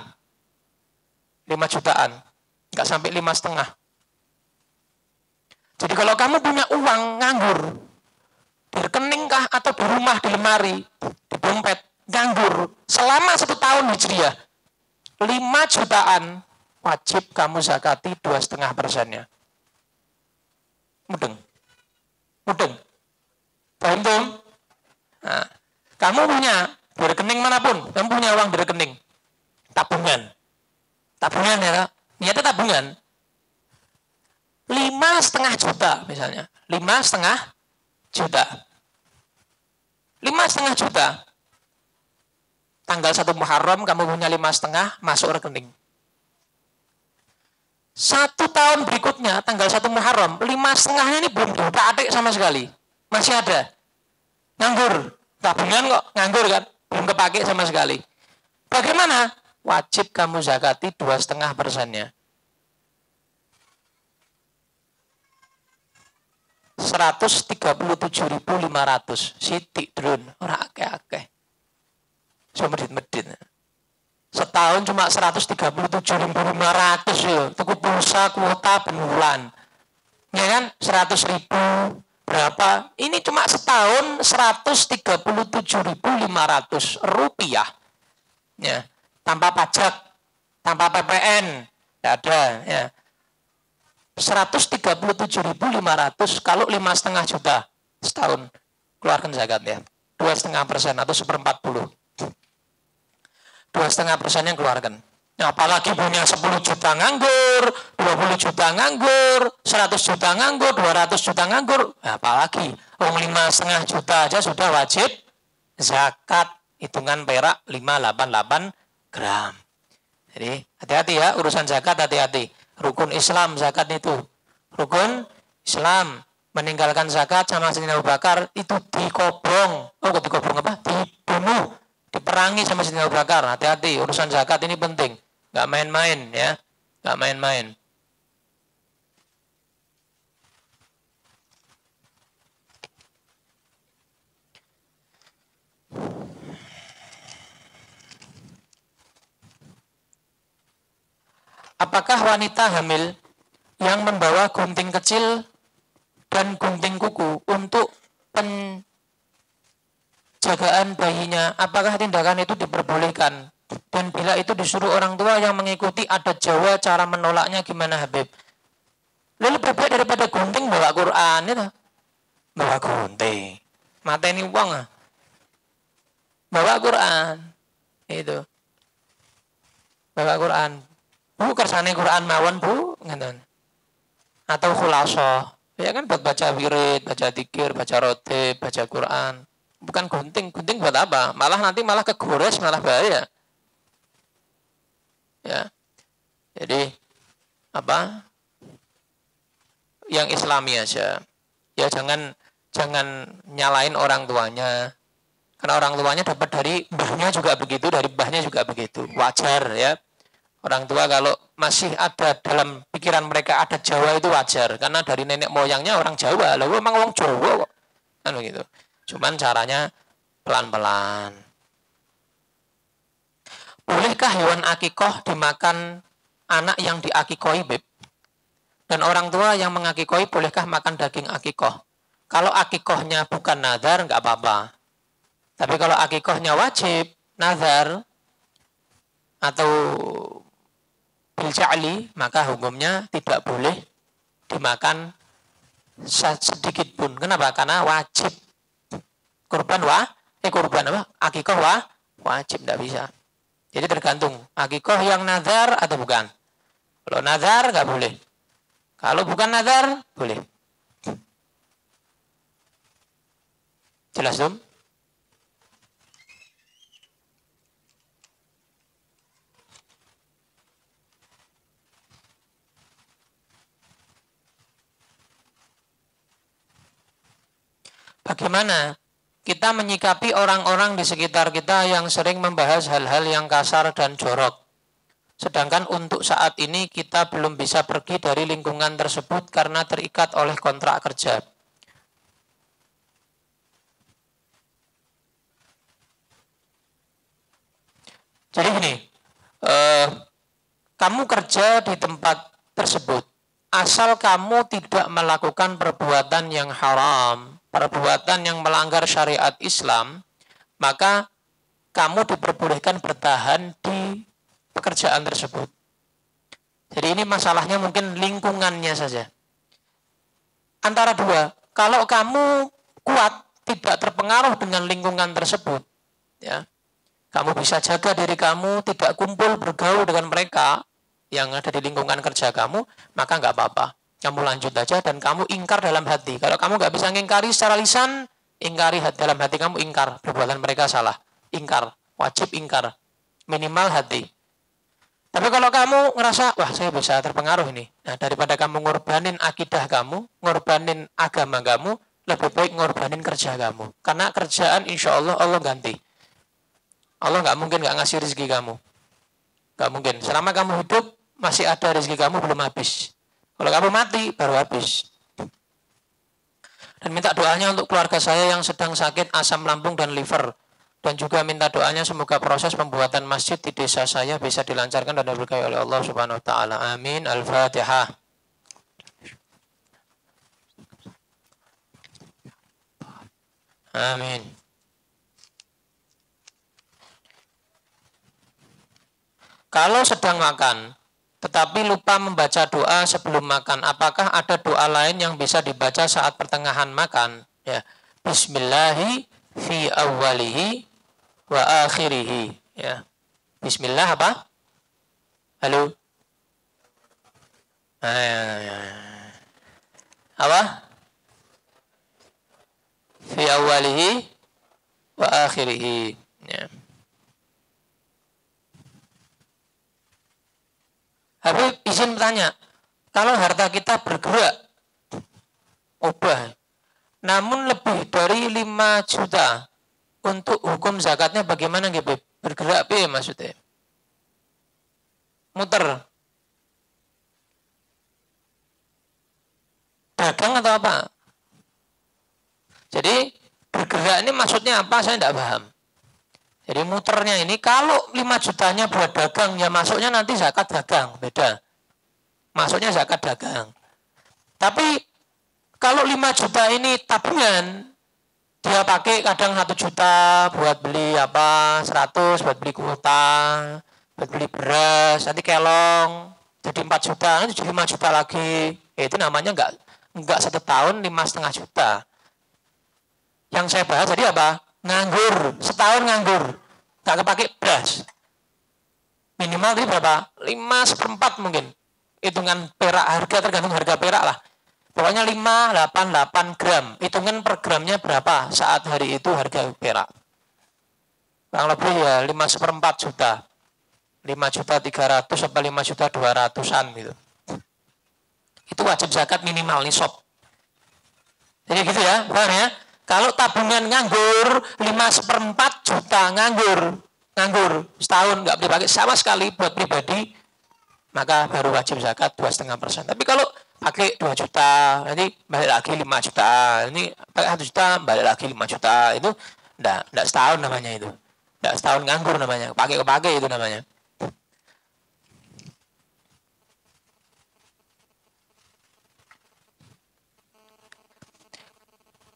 5 jutaan, nggak sampai 5,5. Jadi kalau kamu punya uang nganggur, di rekening kah atau di rumah, di lemari, di dompet, nganggur selama 1 tahun hijriah, 5 jutaan wajib kamu zakati 2,5%-nya. Mudeng. Paham tuh? Nah, kamu punya di rekening manapun, kamu punya uang di rekening. Tabungan ya, niatnya tabungan. 5,5 juta misalnya. 5,5 juta. 5,5 juta. Tanggal 1 Muharram kamu punya 5,5 masuk rekening. 1 tahun berikutnya tanggal 1 Muharram 5,5-nya ini belum diutak-atik sama sekali. Masih ada. Nganggur. Tabungan kok nganggur kan? Belum kepake sama sekali. Bagaimana? Wajib kamu zakati 2,5%-nya. 137.500. Sitik drun, ora akeh-akeh. So medit-medit. Setahun cuma 137.500 ya. Tuku pulsa kuota ben bulan. Ya kan? 100.000 berapa? Ini cuma setahun 137.500 rupiah. Ya, tanpa pajak, tanpa PPN, tidak ada. Ya. 137.500 kalau 5,5 juta setahun keluarkan zakat ya. 2,5% atau 1/40. 2,5% yang keluarkan. Nah, apalagi punya 10 juta nganggur, 20 juta nganggur, 100 juta nganggur, 200 juta nganggur. Nah, apalagi 5,5 juta aja sudah wajib zakat. Hitungan perak 588 gram. Jadi hati-hati ya urusan zakat, hati-hati. Rukun Islam zakat itu. Rukun Islam. Meninggalkan zakat sama Sayyidina Abu Bakar itu dikobong. Dikobong apa? Dibunuh. Diperangi sama Sayyidina Abu Bakar. Hati-hati, urusan zakat ini penting. Gak main-main ya. Gak main-main. Apakah wanita hamil yang membawa gunting kecil dan gunting kuku untuk penjagaan bayinya, apakah tindakan itu diperbolehkan? Dan bila itu disuruh orang tua yang mengikuti adat Jawa, cara menolaknya gimana Habib? Lebih baik daripada gunting bawa Quran itu. Bawa gunting. Mateni uang ah. Bawa Quran. Itu. Bawa Quran. Bu, kersane Quran mawon, Bu. Gitu. Atau khulasoh. Ya kan buat baca wirid, baca dzikir, baca rotib, baca Quran. Bukan gunting. Gunting buat apa? Nanti malah kegores, malah bahaya. Ya. Jadi apa? Yang Islami aja. Ya jangan nyalain orang tuanya. Karena orang tuanya dapat dari mbahnya juga begitu, dari mbahnya juga begitu. Wajar ya. Orang tua kalau masih ada dalam pikiran mereka ada Jawa itu wajar. Karena dari nenek moyangnya orang Jawa. Lalu emang orang Jawa kok. Kan begitu. Cuman caranya pelan-pelan. Bolehkah hewan akikoh dimakan anak yang diakikoi, Beb? Dan orang tua yang mengakikoi bolehkah makan daging akikoh? Kalau akikohnya bukan nazar, nggak apa-apa. Tapi kalau akikohnya wajib, nazar, atau bilja'li, maka hukumnya tidak boleh dimakan sedikit pun. Kenapa? Karena wajib. Kurban apa? Akikoh wajib, tidak bisa. Jadi tergantung, akikoh yang nazar atau bukan. Kalau nazar nggak boleh. Kalau bukan nazar, boleh. Jelas dong? Bagaimana kita menyikapi orang-orang di sekitar kita yang sering membahas hal-hal yang kasar dan jorok? Sedangkan untuk saat ini kita belum bisa pergi dari lingkungan tersebut karena terikat oleh kontrak kerja. Jadi gini, kamu kerja di tempat tersebut, asal kamu tidak melakukan perbuatan yang haram, perbuatan yang melanggar syariat Islam, maka kamu diperbolehkan bertahan di pekerjaan tersebut. Jadi ini masalahnya mungkin lingkungannya saja. Antara dua, kalau kamu kuat, tidak terpengaruh dengan lingkungan tersebut, ya, kamu bisa jaga diri kamu, tidak kumpul bergaul dengan mereka yang ada di lingkungan kerja kamu, maka nggak apa-apa. Kamu lanjut aja dan kamu ingkar dalam hati. Kalau kamu nggak bisa ngingkari secara lisan, ingkari dalam hati kamu, ingkar perbuatan mereka salah, ingkar, wajib ingkar, minimal hati. Tapi kalau kamu ngerasa, wah saya bisa terpengaruh ini. Nah, daripada kamu ngorbanin akidah kamu, ngorbanin agama kamu, lebih baik ngorbanin kerja kamu. Karena kerjaan insya Allah Allah ganti. Allah nggak mungkin nggak ngasih rezeki kamu. Nggak mungkin. Selama kamu hidup, masih ada rezeki kamu belum habis. Kalau kamu mati, baru habis. Dan minta doanya untuk keluarga saya yang sedang sakit asam lambung dan liver. Dan juga minta doanya semoga proses pembuatan masjid di desa saya bisa dilancarkan dan diberkahi oleh Allah Subhanahu wa taala. Amin. Al-Fatihah. Amin. Kalau sedang makan, tetapi lupa membaca doa sebelum makan, apakah ada doa lain yang bisa dibaca saat pertengahan makan? Ya. Bismillahi fi awwalihi wa akhirihi, ya. Bismillah apa? Halo. Apa? Fi awwalihi wa akhirihi, ya. Habib izin bertanya, kalau harta kita bergerak ubah, namun lebih dari 5 juta, untuk hukum zakatnya bagaimana Habib? Bergerak apa maksudnya? Muter. Dagang atau apa? Jadi bergerak ini maksudnya apa? Saya tidak paham. Jadi muternya ini kalau 5 jutanya buat dagang, ya masuknya nanti zakat dagang, beda. Masuknya zakat dagang. Tapi kalau 5 juta ini tabungan, dia pakai kadang 1 juta buat beli apa, 100 buat beli kuota, buat beli beras, nanti kelong, jadi 4 juta, nanti jadi 5 juta lagi. Itu namanya enggak 1 tahun 5,5 juta. Yang saya bahas tadi apa? Nganggur, setahun nganggur, nggak kepake beras. Minimal ini berapa? 5/4 mungkin. Hitungan perak, harga tergantung harga perak lah. Pokoknya 588 gram. Hitungan per gramnya berapa saat hari itu harga perak. Kurang lebih ya 5/4 juta. 5.300.000 sampai 5.200.000-an gitu. Itu wajib zakat minimal nisab. Jadi gitu ya, paham ya? Kalau tabungan nganggur 5/4 juta nganggur setahun nggak dipakai sama sekali buat pribadi, maka baru wajib zakat 2,5%. Tapi kalau pakai 2 juta, nanti balik lagi 5 juta, ini pakai 1 juta, balik lagi 5 juta, itu enggak setahun namanya itu. Enggak setahun nganggur namanya, pakai itu namanya.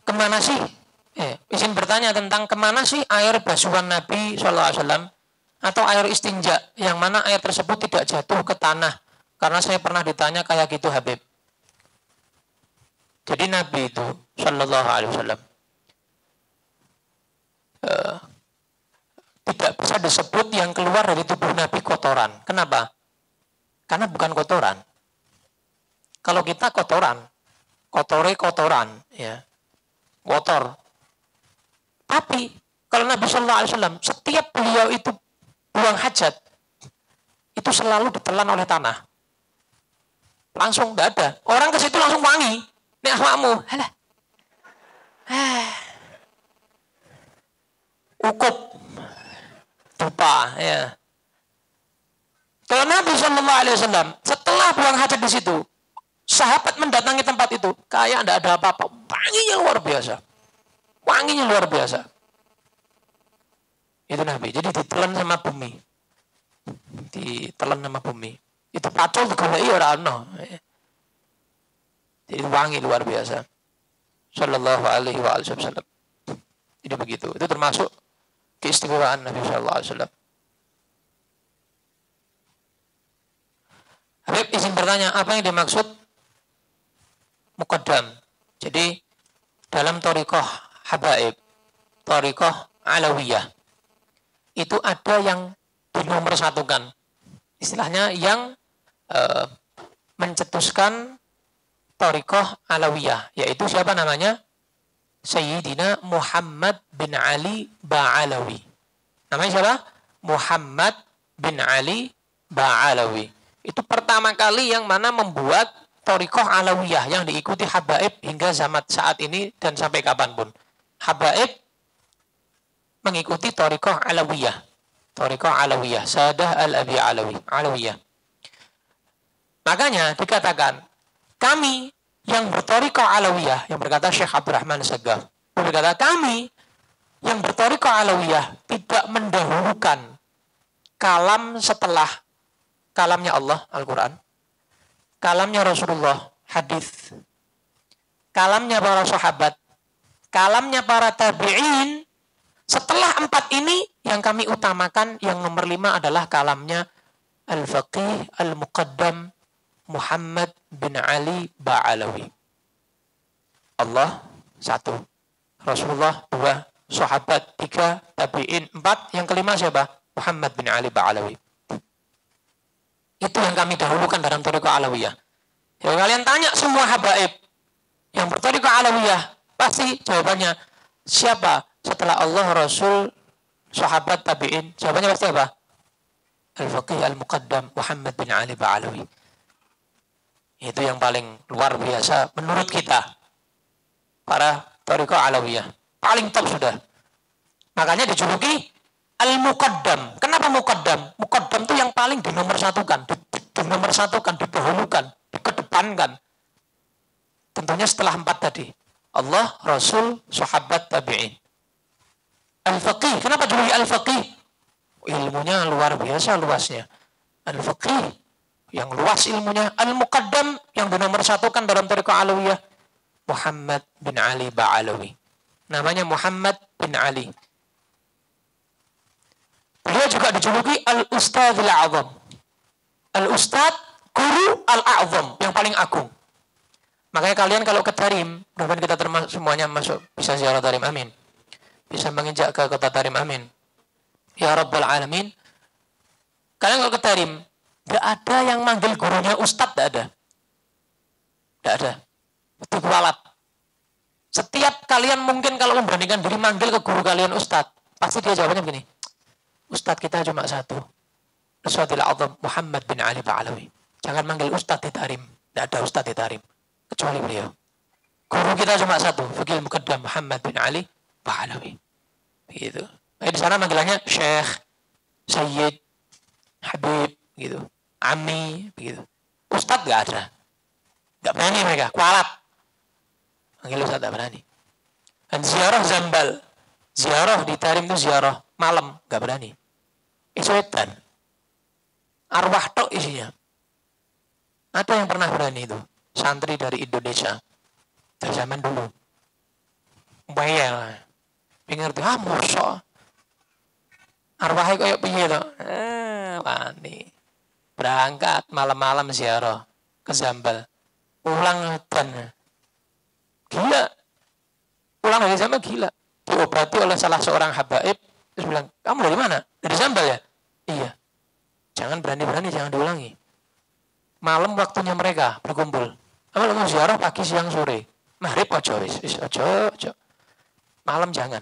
Kemana sih? Izin bertanya tentang kemana sih air basuhan Nabi SAW atau air istinja, yang mana air tersebut tidak jatuh ke tanah. Karena saya pernah ditanya kayak gitu Habib. Jadi Nabi itu Sallallahu Alaihi Wasallam tidak bisa disebut yang keluar dari tubuh Nabi kotoran. Kenapa? Karena bukan kotoran. Kalau kita kotoran, kotoran, ya. Kotor. Tapi kalau Nabi Sallallahu Alaihi Wasallam setiap beliau itu buang hajat, itu selalu ditelan oleh tanah. Langsung tidak ada. Orang ke situ langsung wangi. Ini awakmu. Halah. Ukup. Dupa. Ya. Kalau Nabi Sallallahu Alaihi Wasallam setelah buang hajat di situ, sahabat mendatangi tempat itu, kayak tidak ada apa-apa. Wanginya luar biasa. Wanginya luar biasa. Itu Nabi. Jadi ditelan sama bumi. Ditelan sama bumi. Itu pacul digoleki ora ono. Jadi wangi luar biasa. Sallallahu alaihi wasallam. Jadi begitu. Itu termasuk keistimewaan Nabi sallallahu alaihi wasallam. Habib izin bertanya, apa yang dimaksud muqaddam? Jadi dalam thariqah habaib, thariqah alawiyah, itu ada yang dinomorsatukan. Istilahnya yang mencetuskan thariqah alawiyah, yaitu siapa namanya? Sayyidina Muhammad bin Ali Ba'alawi. Namanya siapa? Muhammad bin Ali Ba'alawi. Itu pertama kali yang mana membuat thariqah alawiyah yang diikuti habaib hingga zaman saat ini dan sampai kapanpun. Habaib mengikuti thariqah alawiyah. Thariqah alawiyah. Sadah al-Abi Alawiyah. Makanya dikatakan, kami yang berthariqah alawiyah, yang berkata Syekh Abdurrahman Sagaf, berkata kami yang berthariqah alawiyah tidak mendahulukan kalam setelah kalamnya Allah, Al-Quran, kalamnya Rasulullah, hadis, kalamnya para sahabat, kalamnya para tabi'in. Setelah 4 ini yang kami utamakan, yang nomor 5 adalah kalamnya Al-Faqih Al-Muqaddam Muhammad bin Ali Ba'alawi. Allah 1, Rasulullah 2, sahabat 3, tabi'in 4, yang kelima siapa? Muhammad bin Ali Ba'alawi. Itu yang kami dahulukan dalam thariqah alawiyah. Ya, kalian tanya semua habaib yang berthariqah alawiyah, pasti jawabannya siapa setelah Allah, Rasul, sahabat, tabi'in? Jawabannya pasti apa? Al-Faqih Al-Muqaddam Muhammad bin Ali Ba'alawi. Itu yang paling luar biasa menurut kita, para thariqah alawiyah. Paling top sudah. Makanya dijuluki Al-Muqaddam. Kenapa Muqaddam? Muqaddam itu yang paling dinomorsatukan, didahulukan, dikedepankan. Tentunya setelah 4 tadi. Allah, Rasul, sahabat, tabi'in. Al-Faqih. Kenapa dijuluki Al-Faqih? Ilmunya luar biasa luasnya. Al-Faqih yang luas ilmunya. Al-Muqaddam yang dinomorsatukan dalam thariqah alawiyah, Muhammad bin Ali Ba'alawi. Namanya Muhammad bin Ali. Beliau juga dijuluki Al-Ustadz Al-A'zam. Al-Ustadz, guru Al-A'zam, yang paling agung. Makanya kalian kalau ke Tarim, mudah-mudahan kita termasuk semuanya masuk, bisa ziarah Tarim, amin. Bisa menginjak ke kota Tarim, amin. Ya Rabbal Alamin. Kalian kalau ke Tarim, tidak ada yang manggil gurunya Ustadz, tidak ada. Tidak ada. Itu kualat. Setiap kalian mungkin kalau memberanikan diri manggil ke guru kalian Ustadz, pasti dia jawabannya begini, Ustadz kita cuma 1, Ustadzil A'zam Muhammad bin Ali Ba'alawi. Jangan manggil Ustadz di Tarim. Tidak ada Ustadz di Tarim kecuali beliau. Guru kita cuma 1, Faqih Muqaddam Muhammad bin Ali Ba'alawi. Begitu. Di sana manggilannya Syekh, Sayyid, Habib, gitu. Ami, begitu. Ustadz nggak ada. Nggak berani mereka, kualat. Manggil Ustadz nggak berani. Dan ziarah Zambal. Ziarah di Tarim itu ziarah malam, nggak berani. Setan. Arwah tok isinya. Ada yang pernah berani itu? Santri dari Indonesia. Dari zaman dulu. Bayar. Pengen ngerti, mosok. Arwahnya kayak piye to? Wani. Berangkat malam-malam ziarah ke Zambal. Pulang dan gila. Pulang dari Zambal gila. Diobati oleh salah seorang habaib. Terus bilang, kamu dari mana? Dari Zambal ya? Iya. Jangan berani-berani, jangan diulangi. Malam waktunya mereka berkumpul. Kamu mau ziarah pagi, siang, sore. Maghrib ojo, ojo. Malam jangan.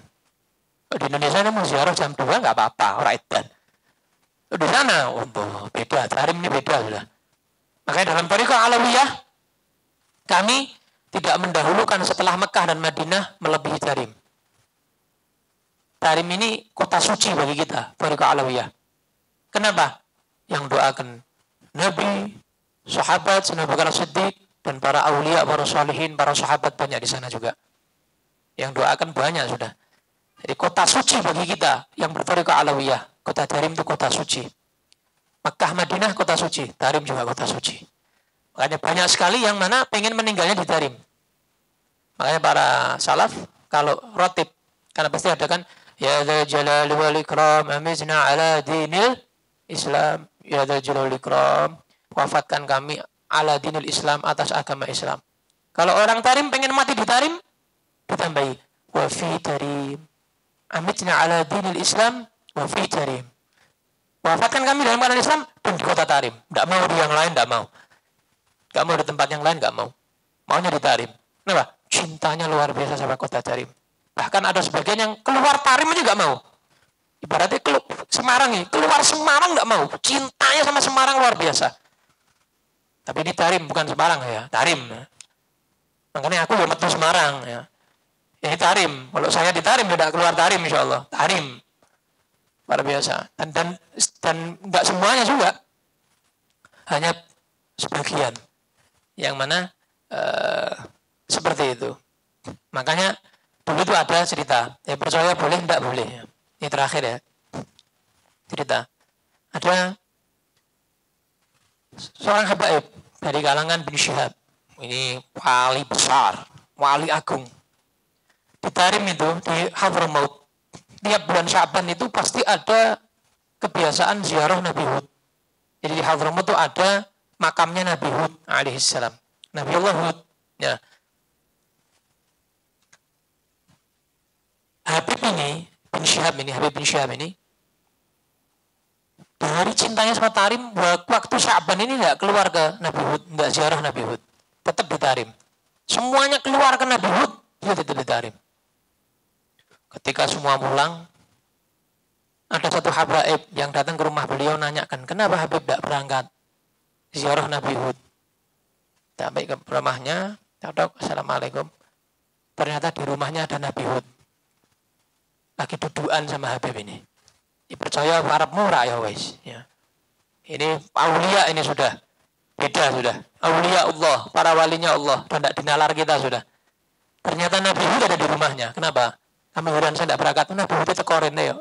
Di Indonesia ini mau ziarah jam 2 nggak apa-apa, orang edan. Di sana, beda. Tarim ini beda sudah. Makanya dalam thariqah alawiyah, kami tidak mendahulukan setelah Mekah dan Madinah melebihi Tarim. Tarim ini kota suci bagi kita, thariqah alawiyah. Kenapa? Yang doakan Nabi, sahabat, Sayyidina Abu Bakar As-Siddiq, dan para aulia, para salihin, para sahabat banyak di sana juga. Yang doakan banyak sudah. Jadi kota suci bagi kita yang berthariqah alawiyah. Kota Tarim itu kota suci. Makkah, Madinah kota suci. Tarim juga kota suci. Makanya banyak sekali yang mana pengen meninggalnya di Tarim. Makanya para salaf kalau rotib, karena pasti ada kan, ya dzal jalali wal ikram amizna ala dinil Islam, ya dzal jalali wal ikram wafatkan kami ala dinil Islam, atas agama Islam. Kalau orang Tarim pengen mati di Tarim, ditambahi wa fi Tarim. Amitna ala dinil Islam wa fi Tarim. Wafatkan kami dalam keadaan Islam dan di kota Tarim. Tidak mau di yang lain, tidak mau. Tidak mau di tempat yang lain, tidak mau. Maunya di Tarim. Kenapa? Cintanya luar biasa sama kota Tarim. Bahkan ada sebagian yang keluar Tarim aja nggak mau. Ibaratnya Semarang nih, keluar Semarang nggak mau. Cintanya sama Semarang luar biasa. Tapi di Tarim, bukan Semarang ya, Tarim. Makanya aku metu Semarang ya. Ini Tarim. Kalau saya di Tarim tidak keluar Tarim, insya Allah. Tarim. Luar biasa. Dan nggak semuanya juga. Hanya sebagian. Yang mana seperti itu. Makanya dulu itu ada cerita. Ya percaya boleh, tidak boleh. Ini terakhir ya. Cerita. Ada seorang habaib dari kalangan bin Syihab. Ini wali besar, wali agung. Di Tarim itu, di Hadramaut, tiap bulan Sya'ban itu pasti ada kebiasaan ziarah Nabi Hud. Jadi di Hadramaut itu ada makamnya Nabi Hud alaihissalam. Nabi Allah Hud. Ya. Habib bin Syihab ini, dari cintanya sama Tarim, waktu Sya'ban ini nggak keluar ke Nabi Hud, nggak ziarah Nabi Hud. Tetap di Tarim. Semuanya keluar ke Nabi Hud, dia tetap di Tarim. Ketika semua pulang, ada satu habaib yang datang ke rumah beliau nanyakan, kenapa Habib tidak berangkat ziarah Nabi Hud? Sampai ke rumahnya, assalamualaikum. Ternyata di rumahnya ada Nabi Hud. Lagi dudukan sama Habib ini. Dipercaya Arab murah ya wes. Ya. Ini aulia ini sudah. Beda sudah. Aulia Allah, para walinya Allah. Dan tidak dinalar kita sudah. Ternyata Nabi Hud ada di rumahnya. Kenapa? Kami heran saya tidak berangkat. Nabi Hud itu koren ya.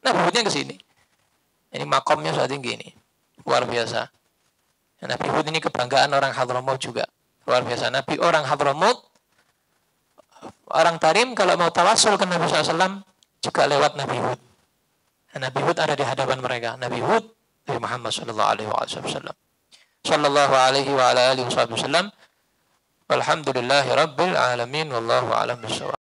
Nabi Hudnya ke sini. Ini makomnya sudah tinggi ini. Luar biasa. Nabi Hud ini kebanggaan orang Hadramaut juga. Luar biasa. Nabi orang Hadramaut, orang Tarim kalau mau tawasul ke Nabi SAW juga lewat Nabi Hud. Nabi Hud ada di hadapan mereka. Nabi Hud dari Muhammad SAW. Sallallahu alaihi wa ala alihi wasallam. Walhamdulillahi rabbil alamin. Wallahu a'lam bishawab.